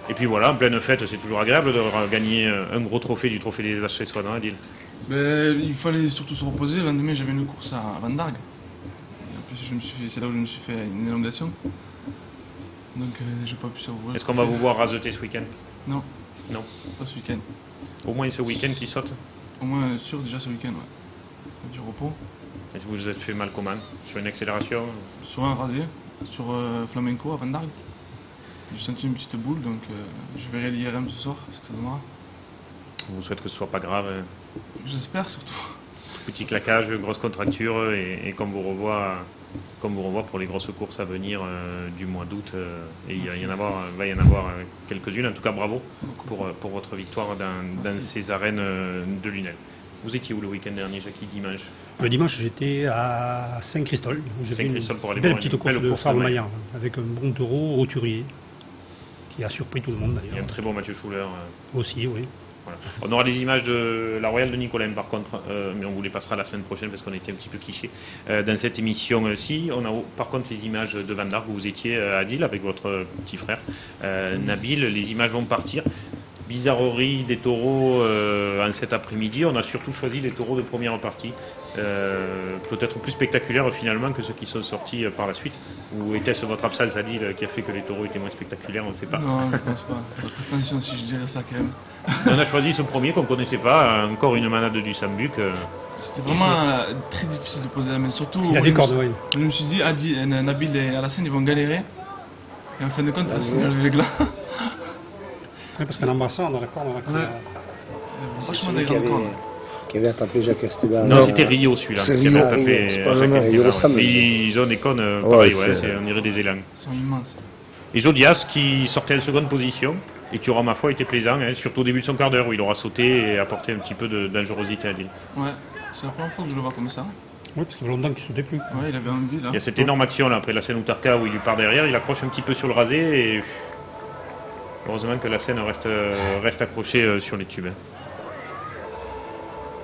Et puis voilà, en pleine fête, c'est toujours agréable de gagner un gros trophée du trophée des HC Soins, Adil. Mais il fallait surtout se reposer. Le lendemain, j'avais une course à Van Dargue. Et en plus, c'est là où je me suis fait une élongation. Donc, j'ai pas pu savourer. Est-ce qu'on va vous voir raseter ce week-end? Non. Non. Pas ce week-end. Au moins ce week-end qui saute? Au moins sûr déjà ce week-end, ouais. Du repos. Est-ce que vous vous êtes fait mal comment? Sur une accélération? Sur un rasé, sur Flamenco à Van Dargue. J'ai senti une petite boule, donc je verrai l'IRM ce soir, ce que ça donnera. On vous souhaite que ce soit pas grave. J'espère surtout. Petit claquage, grosse contracture et qu'on vous revoit pour les grosses courses à venir du mois d'août. Et il va y en avoir quelques-unes. En tout cas, bravo pour votre victoire dans ces arènes de Lunel. Vous étiez où le week-end dernier, Jackie, dimanche? Le dimanche, j'étais à Saint-Christol. Saint-Christol pour aller belle voir petite une course belle de course de Fabre Maillan. Maillan, avec un bon taureau roturier, qui a surpris tout le monde Il y a d'ailleurs. un très bon Mathieu Schuller. Aussi, oui. Voilà. On aura des images de la Royale de Nicolin par contre, mais on vous les passera la semaine prochaine parce qu'on était un petit peu quichés dans cette émission-ci. On a par contre les images de Van Dargue où vous étiez à Adil avec votre petit frère Nabil. Les images vont partir. Bizarrerie des taureaux en cet après-midi. On a surtout choisi les taureaux de première partie. Peut-être plus spectaculaires finalement que ceux qui sont sortis par la suite. Ou était-ce votre absence, Adil, qui a fait que les taureaux étaient moins spectaculaires? On ne sait pas. Non, je pense pas. Attention si je dirais ça quand même. On a choisi ce premier qu'on ne connaissait pas. Encore une manade du Sambuc. C'était vraiment très difficile de poser la main. Surtout, Il a des cordes, oui. je me suis dit, Nabil et Alassane, ils vont galérer. Et en fin de compte, Alassane a levé le gland. Oui, parce qu'en embrassant, dans la corde, Franchement, celui des grandes cordes. qui avait attrapé Jacques Esteban. Non, c'était Rio celui-là. C'est Qui avait Rio. tapé C'est pas le même. Jacques Il Esteban, ressemble. ouais. Et ils ont des cônes pareil, Ouais, on dirait des élans. Ils sont immenses. Et Jodias qui sortait en seconde position et qui aura ma foi été plaisant, surtout au début de son quart d'heure où il aura sauté et apporté un petit peu de dangerosité à Adil. Ouais, c'est la première fois que je le vois comme ça. Oui, parce qu'il y a longtemps qu'il ne sautait plus. Ouais, il avait envie là. Il y a cette énorme action là, après la scène Outarka où il lui part derrière, il accroche un petit peu sur le rasé et heureusement que la scène reste accrochée sur les tubes.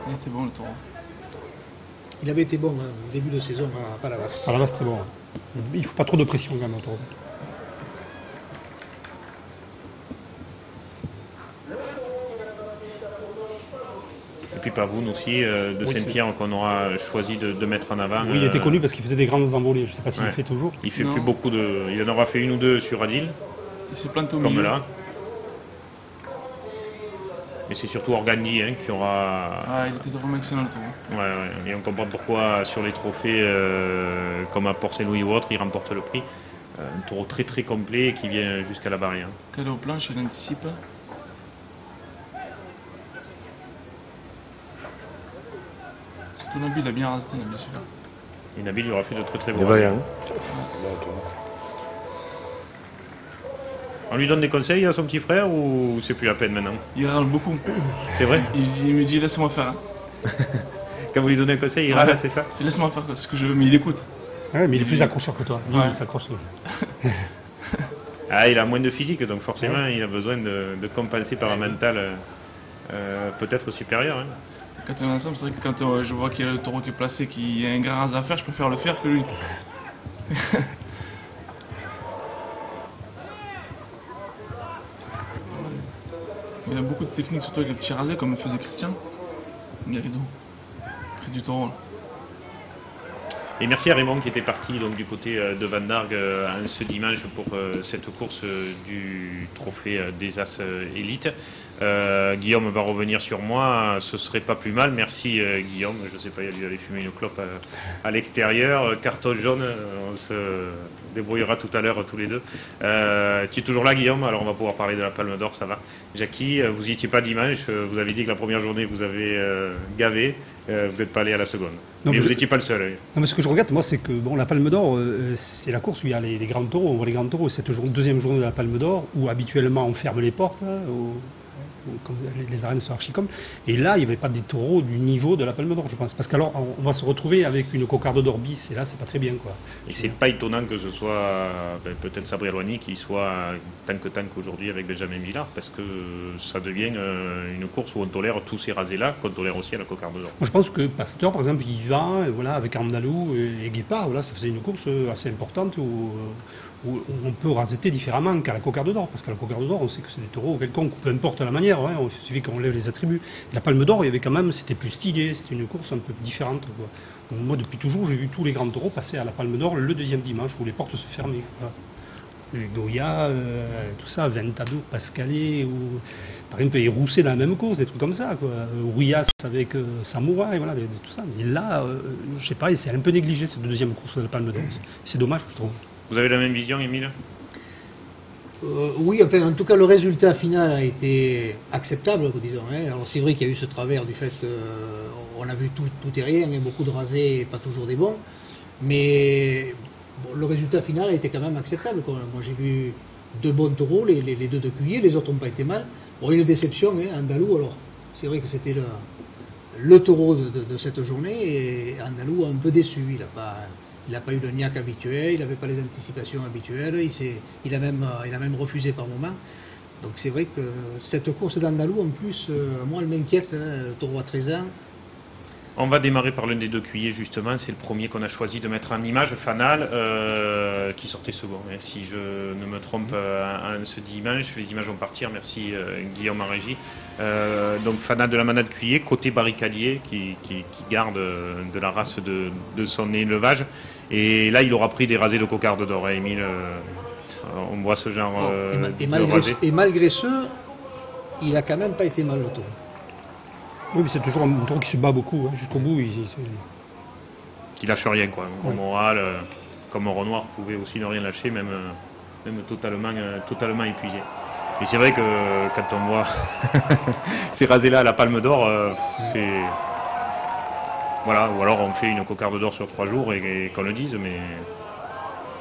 Il était bon le taureau. Il avait été bon au début de saison à Palavas. Palavas, très bon. Il ne faut pas trop de pression quand même autour. Et puis Pavoun aussi, de Oui, Saint-Pierre, qu'on aura choisi de mettre en avant. Oui, il était connu parce qu'il faisait des grandes envolées. Je ne sais pas s'il le fait toujours. Il fait Non. plus beaucoup de. Il en aura fait une ou deux sur Adil, Il s'est planté au comme milieu. là. Mais c'est surtout Organdi qui aura. Ah, il était vraiment excellent le taureau. Ouais. Et on comprend pourquoi sur les trophées comme à Port-Saint-Louis ou autre, il remporte le prix. Un taureau très très complet et qui vient jusqu'à la barrière. Calé aux planches, il anticipe. Surtout Nabil a bien rasé Nabil celui-là. Et Nabil lui aura fait de très très Il beaux. est vaillant. On lui donne des conseils à son petit frère ou c'est plus la peine maintenant? Il râle beaucoup. C'est vrai? Il me dit laisse-moi faire. Hein. Quand vous lui donnez un conseil, il râle, c'est ça? Laisse-moi faire ce que je veux, mais il écoute. Ouais, mais il est plus accrocheur que toi. Lui, Ouais. il s'accroche. Ah, il a moins de physique, donc forcément, il a besoin de compenser par un mental peut-être supérieur. Hein. Quand on est ensemble, c'est vrai que quand je vois qu'il y a le taureau qui est placé, qu'il y a un grand ras à faire, je préfère le faire que lui. Il a beaucoup de techniques, surtout avec le petit rasé, comme le faisait Christian. Guérido. Près du taureau. Là. Et merci à Raymond qui était parti donc, du côté de Van Darg ce dimanche pour cette course du trophée des As Élite. Guillaume va revenir sur moi, ce serait pas plus mal. Merci Guillaume, je sais pas, il a dû aller fumer une clope à l'extérieur. Carton jaune, on se débrouillera tout à l'heure tous les deux. Tu es toujours là Guillaume, alors on va pouvoir parler de la Palme d'Or, ça va. Jackie, vous n'y étiez pas dimanche, vous avez dit que la première journée vous avez gavé, vous n'êtes pas allé à la seconde. Non, mais mais vous n'étiez pas le seul. Non, mais ce que je regrette, moi, c'est que bon, la Palme d'Or, c'est la course où il y a les grands taureaux. On voit les grands taureaux, cette deuxième journée de la Palme d'Or, où habituellement on ferme les portes, comme les arènes sont archi comme. Et là, il n'y avait pas des taureaux du niveau de la Palme d'Or, je pense. Parce qu'alors, on va se retrouver avec une cocarde d'or bis, et là, c'est pas très bien, quoi. Et c'est pas étonnant que ce soit peut-être Sabri Alouani qui soit tank aujourd'hui avec Benjamin Villard, parce que ça devient une course où on tolère tous ces rasés-là, qu'on tolère aussi à la cocarde d'or. Moi, je pense que Pasteur, par exemple, il va voilà, avec Andalou et Guépard, voilà, ça faisait une course assez importante où on peut raseter différemment qu'à la cocarde d'or, parce qu'à la cocarde d'or, on sait que c'est des taureaux quelconques, peu importe la manière, hein, il suffit qu'on lève les attributs. Et la Palme d'Or, il y avait quand même, c'était plus stylé, c'était une course un peu différente, quoi. Donc, moi, depuis toujours, j'ai vu tous les grands taureaux passer à la Palme d'Or le deuxième dimanche, où les portes se fermaient, quoi. Goya, tout ça, Ventadour, Pascalet, ou par exemple, et Rousset dans la même course, des trucs comme ça, quoi. Rouillas avec Samouraï, voilà, tout ça. Mais là, je sais pas, c'est un peu négligé cette deuxième course de la Palme d'Or. C'est dommage, je trouve. Vous avez la même vision, Émile? Oui, enfin, en tout cas, le résultat final a été acceptable, disons. Hein. Alors, c'est vrai qu'il y a eu ce travers du fait qu'on a vu tout et rien, il y a beaucoup de rasés et pas toujours des bons. Mais bon, le résultat final a été quand même acceptable. Quoi. Moi, j'ai vu deux bons taureaux, les deux de Cuillier, les autres n'ont pas été mal. Bon, une déception, hein, Andalou, alors, c'est vrai que c'était le taureau de cette journée, et Andalou a un peu déçu. Il n'a pas eu le niaque habituel, il n'avait pas les anticipations habituelles, il a même refusé par moment. Donc c'est vrai que cette course d'Andalou, en plus, moi, elle m'inquiète, hein, le taureau à 13 ans. On va démarrer par l'un des deux cuillers, justement. C'est le premier qu'on a choisi de mettre en image, Fanal, qui sortait second. Hein, si je ne me trompe, ce dimanche, les images vont partir. Merci Guillaume en régie. Donc Fanal de la manade cuiller, côté barricadier, qui garde de la race de son élevage. Et là, il aura pris des rasés de cocarde d'or, hein, Émile. On voit ce genre de rasés. Et malgré ce, il a quand même pas été mal le taureau. Oui, mais c'est toujours un taureau qui se bat beaucoup, hein, jusqu'au bout. Qui lâche rien, quoi. Au moral, comme un Renoir pouvait aussi ne rien lâcher, même totalement épuisé. Et c'est vrai que quand on voit ces rasés-là à la Palme d'Or, c'est... Voilà, ou alors on fait une cocarde d'or sur 3 jours et qu'on le dise, mais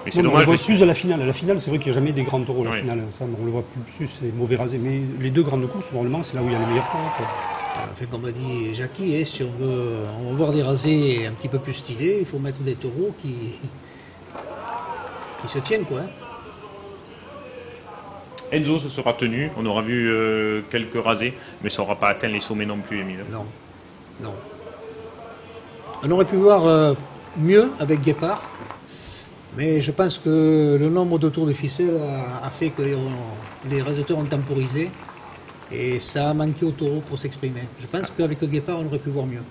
c'est dommage. On le voit plus à la finale. À la finale, c'est vrai qu'il n'y a jamais des grands taureaux. La Oui. finale, ça, on le voit plus, c'est mauvais rasé. Mais les deux grandes courses, normalement, c'est là où il y a les meilleurs taureaux, quoi. Enfin, comme a dit Jackie, si on veut voir des rasés un petit peu plus stylés, il faut mettre des taureaux qui se tiennent, quoi. Enzo se sera tenu, on aura vu quelques rasés, mais ça n'aura pas atteint les sommets non plus, Émile. Non, non. On aurait pu voir mieux avec Guépard, mais je pense que le nombre de tours de ficelle a fait que les résultats ont temporisé et ça a manqué au taureau pour s'exprimer. Je pense qu'avec Guépard, on aurait pu voir mieux.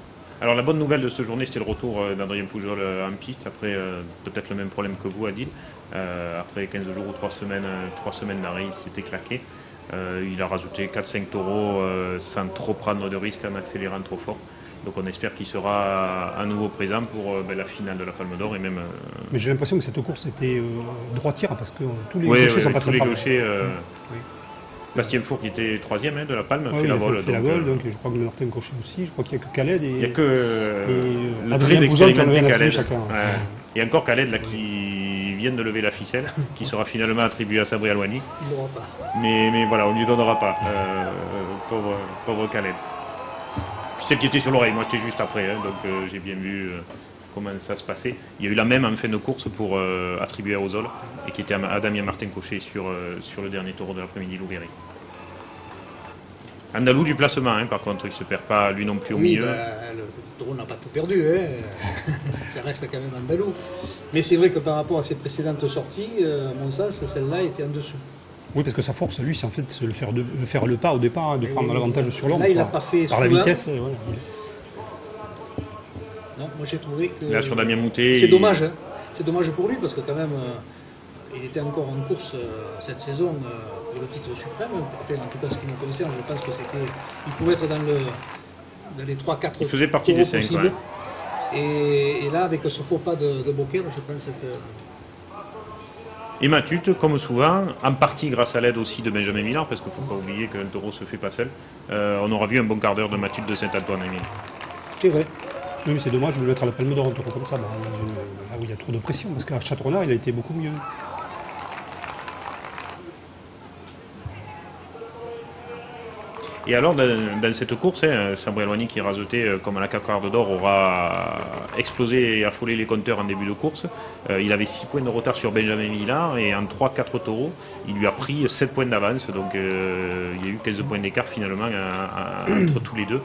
Alors la bonne nouvelle de cette journée, c'était le retour d'Adrien Poujol en piste, après peut-être le même problème que vous, Adil. Après 15 jours ou 3 semaines d'arrêt, il s'était claqué. Il a rajouté 4-5 taureaux sans trop prendre de risques en accélérant trop fort. Donc on espère qu'il sera à nouveau présent pour la finale de la Palme d'Or et même. Mais j'ai l'impression que cette course était droitière parce que tous les gauchers sont passés par là. Bastien Four qui était 3e de la Palme fait la vol. Donc je crois que Martin Cochet aussi. Je crois qu'il n'y a que Khaled il n'y a que le très expérimenté Khaled. Chacun. Et encore Khaled là qui vient de lever la ficelle, qui sera finalement attribué à Sabri Alouani. Il l'aura pas. Mais voilà, on ne lui donnera pas. Pauvre Khaled. Puis celle qui était sur l'oreille, moi j'étais juste après, donc j'ai bien vu comment ça se passait. Il y a eu la même en fin de course pour attribuer à Ozol, et qui était à Damien Martin Cochet sur le dernier taureau de l'après-midi, Louvéry. Andalou du placement, par contre, il ne se perd pas lui non plus au milieu. Le taureau n'a pas tout perdu, ça reste quand même Andalou. Mais c'est vrai que par rapport à ses précédentes sorties, à mon sens, celle-là était en dessous. Oui, parce que sa force, lui, c'est en fait de faire le pas au départ, de prendre l'avantage sur l'ombre. Là, il n'a pas fait par la vitesse. Non, moi j'ai trouvé que. Là, sur Damien Moutet. C'est dommage, c'est dommage pour lui, parce que quand même, il était encore en course cette saison pour le titre suprême. Enfin, en tout cas, ce qui me concerne, je pense que c'était. Il pouvait être dans les 3-4. Il faisait partie des 5. Ouais. Et là, avec ce faux pas de Beaucaire, je pense que. Et Matute, comme souvent, en partie grâce à l'aide aussi de Benjamin Millard, parce qu'il ne faut pas oublier qu'un taureau ne se fait pas seul, on aura vu un bon quart d'heure de Matute de Saint-Antoine, Émile. C'est vrai. Oui, mais c'est dommage de le mettre à la Palme d'Or un taureau comme ça, là où il y a trop de pression, parce qu'à Châteaurenard, il a été beaucoup mieux. Et alors, dans cette course, Sabri Alouani qui est raseté comme à la Cacarde d'Or aura explosé et affolé les compteurs en début de course. Il avait 6 points de retard sur Benjamin Millard et en 3-4 taureaux, il lui a pris 7 points d'avance. Donc il y a eu 15 points d'écart finalement entre tous les deux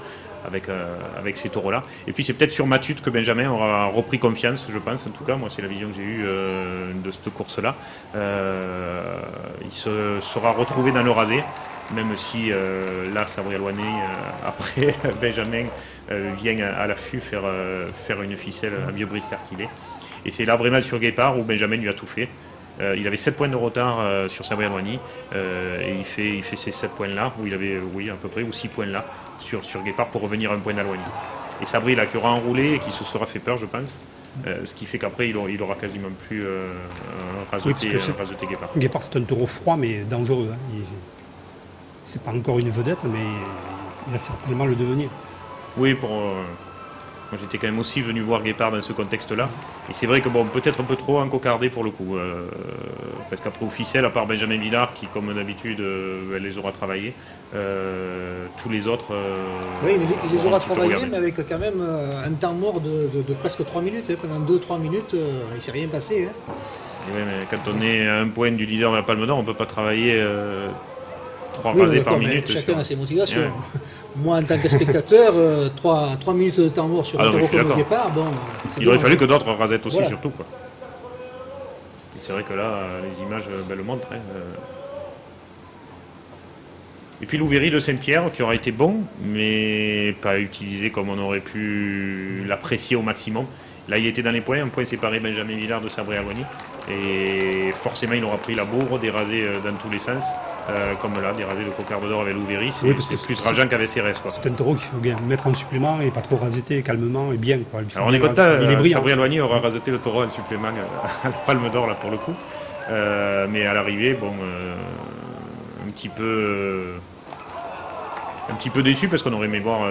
avec ces taureaux-là. Et puis c'est peut-être sur Matute que Benjamin aura repris confiance, je pense. En tout cas, moi c'est la vision que j'ai eue de cette course-là. Il se sera retrouvé dans le rasé. Même si là, Sabri Alouani, après Benjamin, vient à l'affût faire une ficelle à vieux briscard qu'il est. Et c'est là vraiment sur Guépard où Benjamin lui a tout fait. Il avait 7 points de retard sur Sabri Alouani et il fait ces 7 points-là, où il avait à peu près, ou 6 points-là sur Guépard pour revenir à un point d'Alouani. Et Sabri là qui aura enroulé et qui se sera fait peur, je pense. Ce qui fait qu'après, il aura quasiment plus raseté Guépard. Guépard, c'est un taureau froid mais dangereux. C'est pas encore une vedette, mais il va certainement le devenir. Oui, moi j'étais quand même aussi venu voir Guépard dans ce contexte-là. Et c'est vrai que peut-être un peu trop encocardé pour le coup. Parce qu'après officiel, à part Benjamin Villard, qui comme d'habitude, elle les aura travaillés, tous les autres. Oui, mais il les aura travaillés, mais avec quand même un temps mort de presque 3 minutes. Pendant 2-3 minutes, il ne s'est rien passé. Oui, mais quand on est à un point du leader de la Palme d'Or, on ne peut pas travailler 3 rasés par minute. Chacun a ses motivations. Ouais. Moi, en tant que spectateur, 3 minutes de temps mort sur un taureau comme au départ, il aurait fallu que d'autres rasettent aussi, surtout. Quoi. Et c'est vrai que là, les images le montrent. Et puis Louvéry de Saint-Pierre, qui aura été bon, mais pas utilisé comme on aurait pu l'apprécier au maximum. Là, il était dans les points, un point séparé Benjamin Villard de Sabri Alouani. Et forcément, il aura pris la bourre, des rasés dans tous les sens, comme là, des rasés de cocarde d'or avec Louvéry. C'est plus rageant qu'avec Cérès. C'est un taureau qu'il faut bien mettre en supplément et pas trop raseter calmement et bien. Quoi. Alors on est content, Sabri Alouani aura raseté le taureau en supplément à la Palme d'Or là, pour le coup. Mais à l'arrivée, un petit peu déçu parce qu'on aurait aimé voir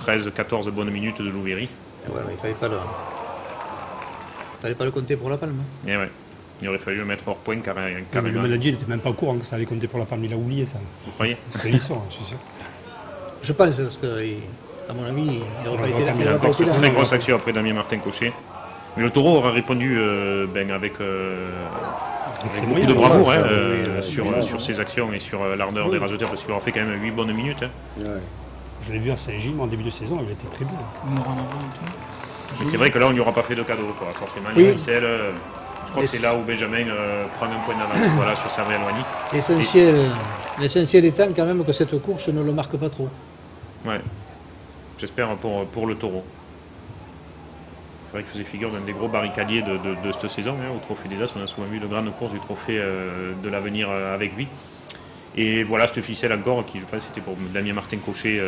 13-14 bonnes minutes de Louvéry. Ouais, mais il fallait pas le compter pour la Palme. Et ouais. Il aurait fallu le mettre hors point carrément. Le manager n'était même pas au courant que ça allait compter pour la Palme. Il a oublié ça. Vous croyez? C'est l'histoire, je suis sûr. Je pense, parce qu'à mon avis, il n'aurait pas été là. Il a encore fait une très grosse action après Damien Martin-Cochet. Mais le taureau aura répondu avec beaucoup de bravoure sur ses actions et sur l'ardeur des rasoteurs, parce qu'il aura fait quand même 8 bonnes minutes. Hein. Ouais. Je l'ai vu à Saint-Gilles en début de saison, il était très bon. Mais c'est vrai que là, on n'y aura pas fait de cadeau, quoi. Forcément. Oui. Ixelles, je crois que c'est là où Benjamin prend un point d'avance voilà, sur Sabriel-Loigny. L'essentiel étant quand même que cette course ne le marque pas trop. Ouais, j'espère pour le taureau. C'est vrai qu'il faisait figure d'un des gros barricadiers de cette saison. Hein, au Trophée des As, on a souvent vu de grandes courses du Trophée de l'Avenir avec lui. Et voilà, cette ficelle encore, qui je pense c'était pour Damien Martin-Cochet,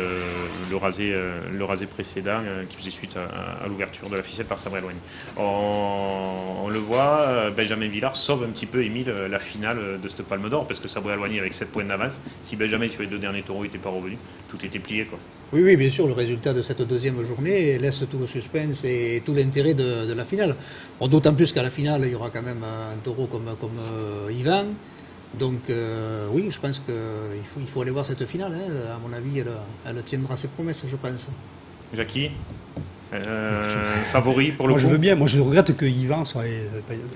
le rasé précédent, qui faisait suite à l'ouverture de la ficelle par Sabriel-Loigny. On le voit, Benjamin Villard sauve un petit peu, Émile, la finale de cette Palme d'Or, parce que Sabriel-Loigny avec 7 points d'avance, si Benjamin sur les 2 derniers taureaux n'était pas revenu, tout était plié, quoi. Oui, bien sûr, le résultat de cette deuxième journée laisse tout le suspense et tout l'intérêt de la finale. Bon, d'autant plus qu'à la finale, il y aura quand même un taureau comme Yvan. Donc oui, je pense qu'il faut aller voir cette finale. Hein. À mon avis, elle tiendra ses promesses, je pense. Jackie, favori pour le coup. Je veux bien. Moi, je regrette que Yvan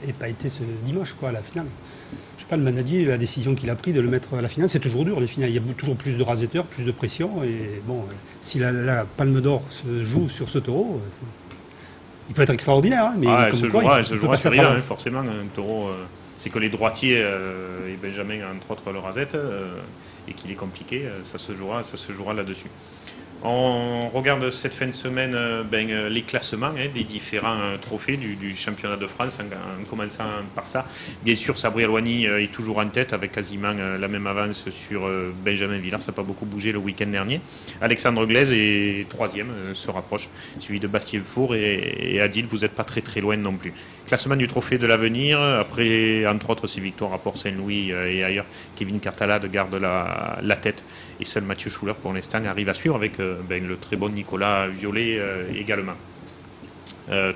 n'ait pas été ce dimanche à la finale. Je sais pas, le Manadier, la décision qu'il a prise de le mettre à la finale, c'est toujours dur les finales. Il y a toujours plus de raseteurs, plus de pression. Et bon, si la Palme d'Or se joue sur ce taureau, il peut être extraordinaire. Hein, mais elle se jouera sur rien, forcément. Un taureau. C'est que les droitiers, et Benjamin entre autres le rasette, et qu'il est compliqué, ça se jouera là-dessus. On regarde cette fin de semaine les classements des différents trophées du championnat de France, en commençant par ça. Bien sûr, Sabriel-Loigny est toujours en tête avec quasiment la même avance sur Benjamin Villard, ça n'a pas beaucoup bougé le week-end dernier. Alexandre Glaise est 3e, se rapproche, suivi de Bastien-Four et Adil, vous n'êtes pas très très loin non plus. Classement du trophée de l'Avenir, après entre autres ses victoires à Port-Saint-Louis et ailleurs, Kevin Cartalade garde la tête et seul Mathieu Schuller pour l'instant arrive à suivre avec le très bon Nicolas Violet également.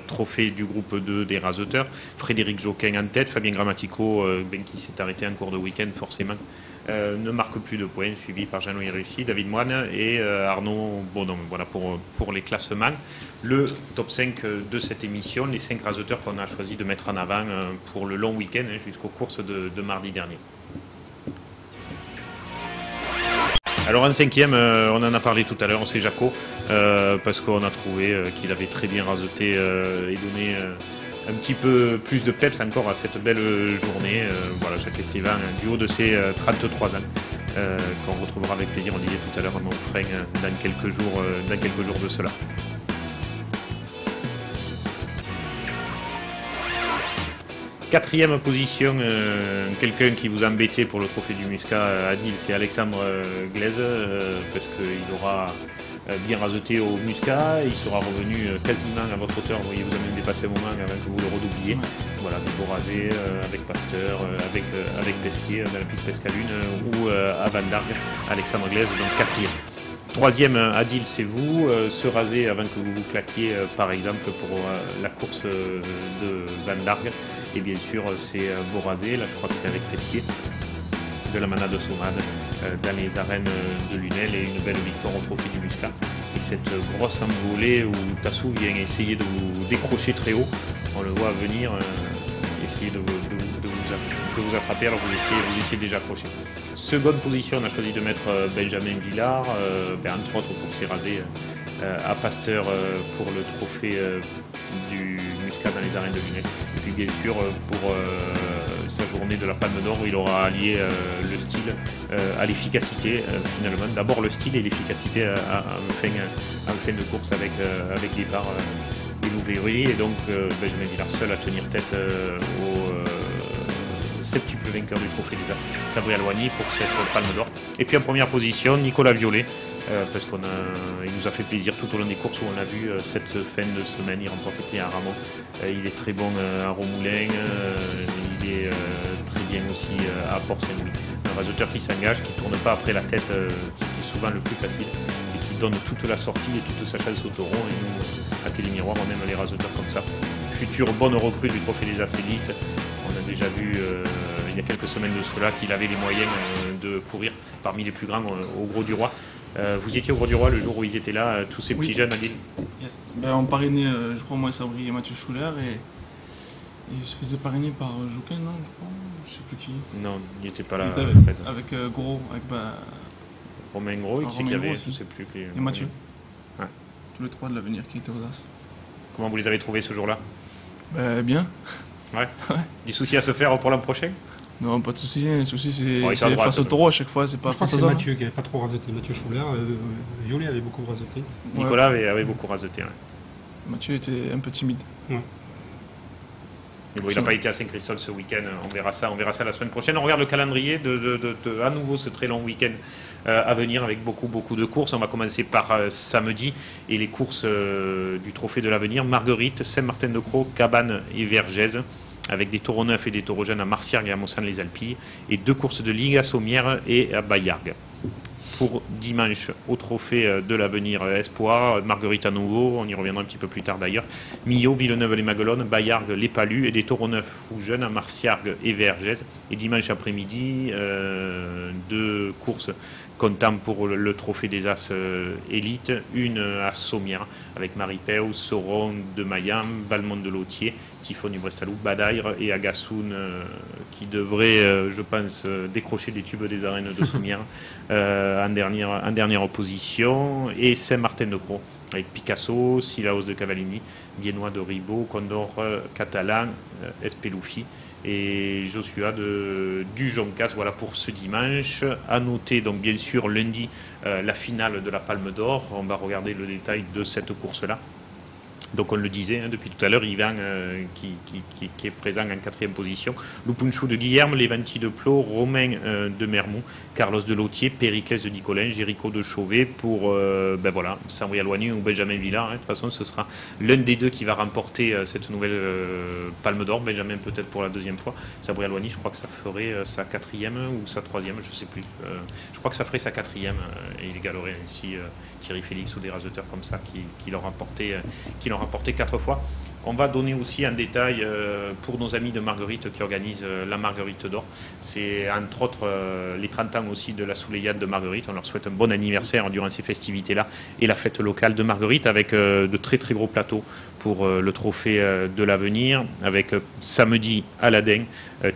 Trophée du groupe 2 des raseteurs, Frédéric Joquin en tête, Fabien Grammatico qui s'est arrêté en cours de week-end forcément ne marque plus de points, suivi par Jean-Louis Russi, David Moine et Arnaud Baudon. Voilà pour les classements. Le top 5 de cette émission, les 5 raseteurs qu'on a choisi de mettre en avant pour le long week-end jusqu'aux courses de mardi dernier. Alors en 5e, on en a parlé tout à l'heure, c'est Jaco, parce qu'on a trouvé qu'il avait très bien raseté et donné un petit peu plus de peps encore à cette belle journée. Voilà, Jacques Esteban, du haut de ses 33 ans, qu'on retrouvera avec plaisir, on disait tout à l'heure à Montfrein, dans quelques jours de cela. Quatrième position, quelqu'un qui vous a embêté pour le trophée du Muscat, Adil, c'est Alexandre Glaise, parce qu'il aura bien raseté au Muscat, il sera revenu quasiment à votre hauteur, vous voyez, vous avez même dépassé un moment avant que vous le redoubliez. Voilà, des beaux rasés avec Pasteur, avec Pesquier dans la piste Pescalune ou à Van Dargue, Alexandre Glaise, donc 4e. 3e, Adil, c'est vous, se raser avant que vous vous claquiez, par exemple, pour la course de Van Dargue. Et bien sûr, c'est Borasé, là je crois que c'est avec Pesquier, de la Manade Sommade, dans les arènes de Lunel, et une belle victoire au trophée du Muscat. Et cette grosse envolée où Tassou vient essayer de vous décrocher très haut, on le voit venir, essayer de vous attraper alors que vous étiez déjà accroché. Seconde position, on a choisi de mettre Benjamin Villard, entre autres pour ses rasés à Pasteur pour le trophée du Muscat dans les arènes de Lunel. Et puis bien sûr pour sa journée de la Palme d'Or où il aura allié le style à l'efficacité finalement. D'abord le style et l'efficacité en fin de course avec départ et l'ouvrier. Et donc Benjamin Villard seul à tenir tête au septuple vainqueur du trophée des As, Sabriel-Loigny, pour cette Palme d'Or. Et puis en première position, Nicolas Violet, parce il nous a fait plaisir tout au long des courses où on l'a vu cette fin de semaine, il remporte le prix à Ramon. Il est très bon à Romoulin, il est très bien aussi à Port-Saint-Louis. Un raseteur qui s'engage, qui ne tourne pas après la tête, ce qui est souvent le plus facile, et qui donne toute la sortie et toute sa chance au taureau. Et nous, à Télémiroir, on aime les raseteurs comme ça. Future bonne recrue du trophée des As Élites. On a déjà vu il y a quelques semaines de cela qu'il avait les moyens de courir parmi les plus grands au Gros du Roi. Vous étiez au Gros du Roi le jour où ils étaient là, tous ces petits jeunes, Adil. Yes. Ben, on parrainait, je crois, moi, Sabri et Mathieu Schuller, et ils se faisaient parrainer par Joquin, non, je crois, je sais plus qui. Non, il n'était pas là. Il était Fred. avec Gros, avec Romain Gros, qui c'est qu'il y avait, je ne sais plus. Et Mathieu. Ouais. Tous les trois de l'avenir qui étaient aux As. Comment vous les avez trouvés ce jour-là? Bien. Ouais. Du souci à se faire pour l'an prochain? Non, pas de souci. Le souci, Bon, c'est face au taureau à chaque fois, c'est pas Je crois face que aux c'est hommes. Mathieu qui n'avait pas trop raseté. Mathieu Schuller, Violet avait beaucoup raseté. Nicolas avait beaucoup raseté. Ouais. Mathieu était un peu timide. Ouais. Mais bon, il n'a pas été à Saint-Christophe ce week-end. On verra ça la semaine prochaine. On regarde le calendrier de à nouveau ce très long week-end à venir avec beaucoup de courses. On va commencer par samedi et les courses du Trophée de l'Avenir. Marguerite, Saint-Martin-de-Croix, Cabannes et Vergès, avec des taureaux neufs et des taureaux jeunes à Marciargues et à Mossan-les-Alpilles, et 2 courses de Ligue à Sommières et à Baillargues. Pour dimanche, au Trophée de l'Avenir Espoir, Marguerite à nouveau, on y reviendra un petit peu plus tard d'ailleurs, Millau, Villeneuve-les-Maguelones, Baillargues, Les Palus, et des taureaux neufs ou jeunes à Marciargues et Vergès. Et dimanche après-midi, 2 courses comptant pour le Trophée des As Élite, une à Sommières avec Marie-Peu, Sauron de Mayam, Valmont de Lautier, Typhon du Brestalou, Badaïre et Agassoun qui devrait, je pense, décrocher des tubes des arènes de Sommières en dernière opposition, et Saint-Martin-de-Croix avec Picasso, Silaos de Cavallini, Viennois de Ribot, Condor Catalan, Espeloufi et Joshua du Joncas. Voilà pour ce dimanche. À noter donc bien sûr lundi la finale de la Palme d'Or. On va regarder le détail de cette course-là. Donc on le disait depuis tout à l'heure, Yvan qui est présent en 4e position, Loupunchou de Guilherme, Lévanti de Plot, Romain de Mermou, Carlos de Lautier, Périclès de Nicolin, Jéricho de Chauvet pour Saint-Brieuc Loigny ou Benjamin Villard. De toute façon, ce sera l'un des deux qui va remporter cette nouvelle Palme d'Or. Benjamin peut-être pour la 2e fois. Saint-Brieuc Loigny, je crois que ça ferait sa 4e ou sa 3e, je ne sais plus. Je crois que ça ferait sa 4e et il égalerait ainsi Thierry Félix ou des raseteurs comme ça qui l'ont remporté 4 fois. On va donner aussi un détail pour nos amis de Marguerite qui organisent la Marguerite d'Or. C'est entre autres les 30 ans aussi de la Souleillade de Marguerite. On leur souhaite un bon anniversaire durant ces festivités-là et la fête locale de Marguerite avec de très très gros plateaux pour le Trophée de l'Avenir, avec samedi Aladin,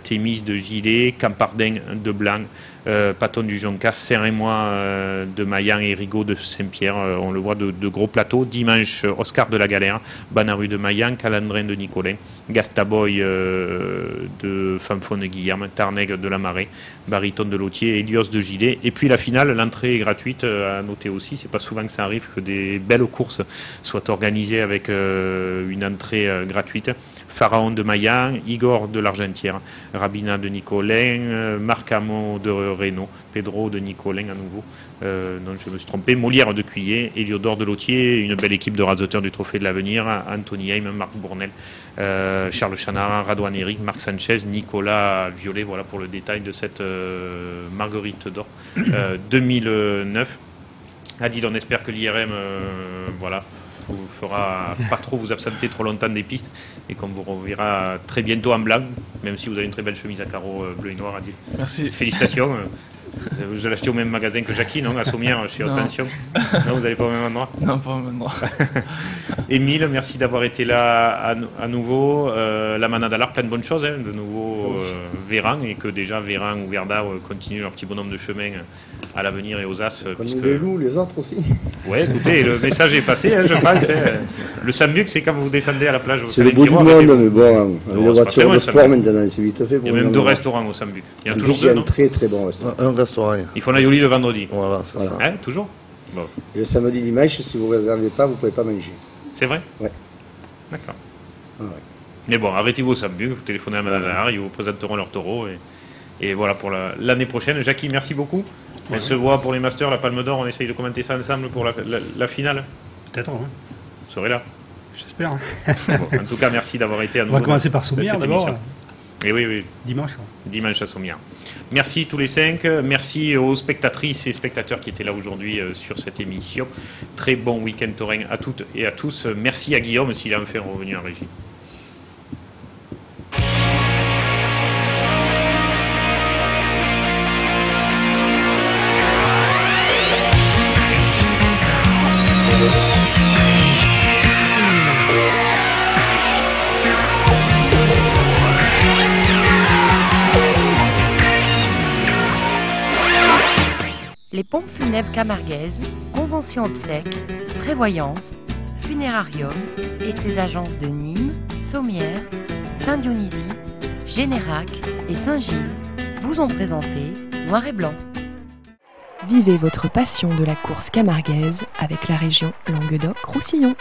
Thémis de Gilet, Campardin de Blanc, Paton du Joncas, Saint-Rémois de Maillan et Rigaud de Saint-Pierre. On le voit de gros plateaux. Dimanche, Oscar de la Galère, Banaru de Maillan, Calandrin de Nicolin, Gastaboy de Fanfon de Guilherme, Tarnègue de la Marée, Bariton de Lautier, Hélios de Gilet. Et puis la finale, l'entrée est gratuite, à noter aussi. C'est pas souvent que ça arrive que des belles courses soient organisées avec une entrée gratuite. Pharaon de Maillan, Igor de l'Argentière, Rabina de Nicolin, Marc Hamon de Reynaud, Pedro de Nicolin à nouveau, non je me suis trompé, Molière de Cuillet, Héliodore de Lautier, une belle équipe de raseteurs du Trophée de l'Avenir, Anthony Heim, Marc Bournel, Charles Chanard, Radouane Eric, Marc Sanchez, Nicolas Violet. Voilà pour le détail de cette Marguerite d'Or 2009. Adil, on espère que l'IRM vous fera pas trop vous absenter trop longtemps des pistes et qu'on vous reverra très bientôt en blanc, même si vous avez une très belle chemise à carreaux bleu et noir, Adil. Merci. Félicitations. Vous allez acheter au même magasin que Jackie, non? À Sommières, chez Haute Tension. Non, vous n'allez pas au même endroit? Non, pas au même endroit. Émile, merci d'avoir été là à nouveau. La Manade à l'Arc, plein de bonnes choses, de nouveau Véran, et que déjà Véran ou Verda continuent leur petit bonhomme de chemin à l'avenir et aux As. Comme les loups, les autres aussi. Ouais, écoutez, le message est passé, je pense. Le Sambuc, c'est quand vous descendez à la plage. C'est le bout du monde, mais bon, avec la voiture de sport maintenant, c'est vite fait. Il y a même 2 restaurants au Sambuc. Il y en a toujours 2, il y a non? un très très bon restaurant. Un restaurant. Ils font la Yoli le vendredi. Voilà, c'est ça. Hein, toujours bon. Et le samedi dimanche, si vous ne réservez pas, vous ne pouvez pas manger. C'est vrai? Ouais. D'accord. Ah ouais. Mais bon, arrêtez-vous au Sambuc, vous téléphonez à Madame Lahar, ils vous présenteront leur taureau. Et voilà pour l'année prochaine. Jackie, merci beaucoup. On se voit pour les Masters, la Palme d'Or. On essaye de commenter ça ensemble pour la finale. Peut-être, hein. Vous serez là. J'espère. Bon, en tout cas, merci d'avoir été à nouveau. On va commencer par Sommières d'abord. Et oui. Dimanche. Dimanche à Sommières. Merci tous les 5. Merci aux spectatrices et spectateurs qui étaient là aujourd'hui sur cette émission. Très bon week-end taurin à toutes et à tous. Merci à Guillaume s'il a enfin revenu en régie. Pompe funèbre camarguaise, convention obsèques, prévoyance, funérarium et ses agences de Nîmes, Sommières, Saint-Dionysie, Générac et Saint-Gilles vous ont présenté Noir et Blanc. Vivez votre passion de la course camarguaise avec la région Languedoc-Roussillon.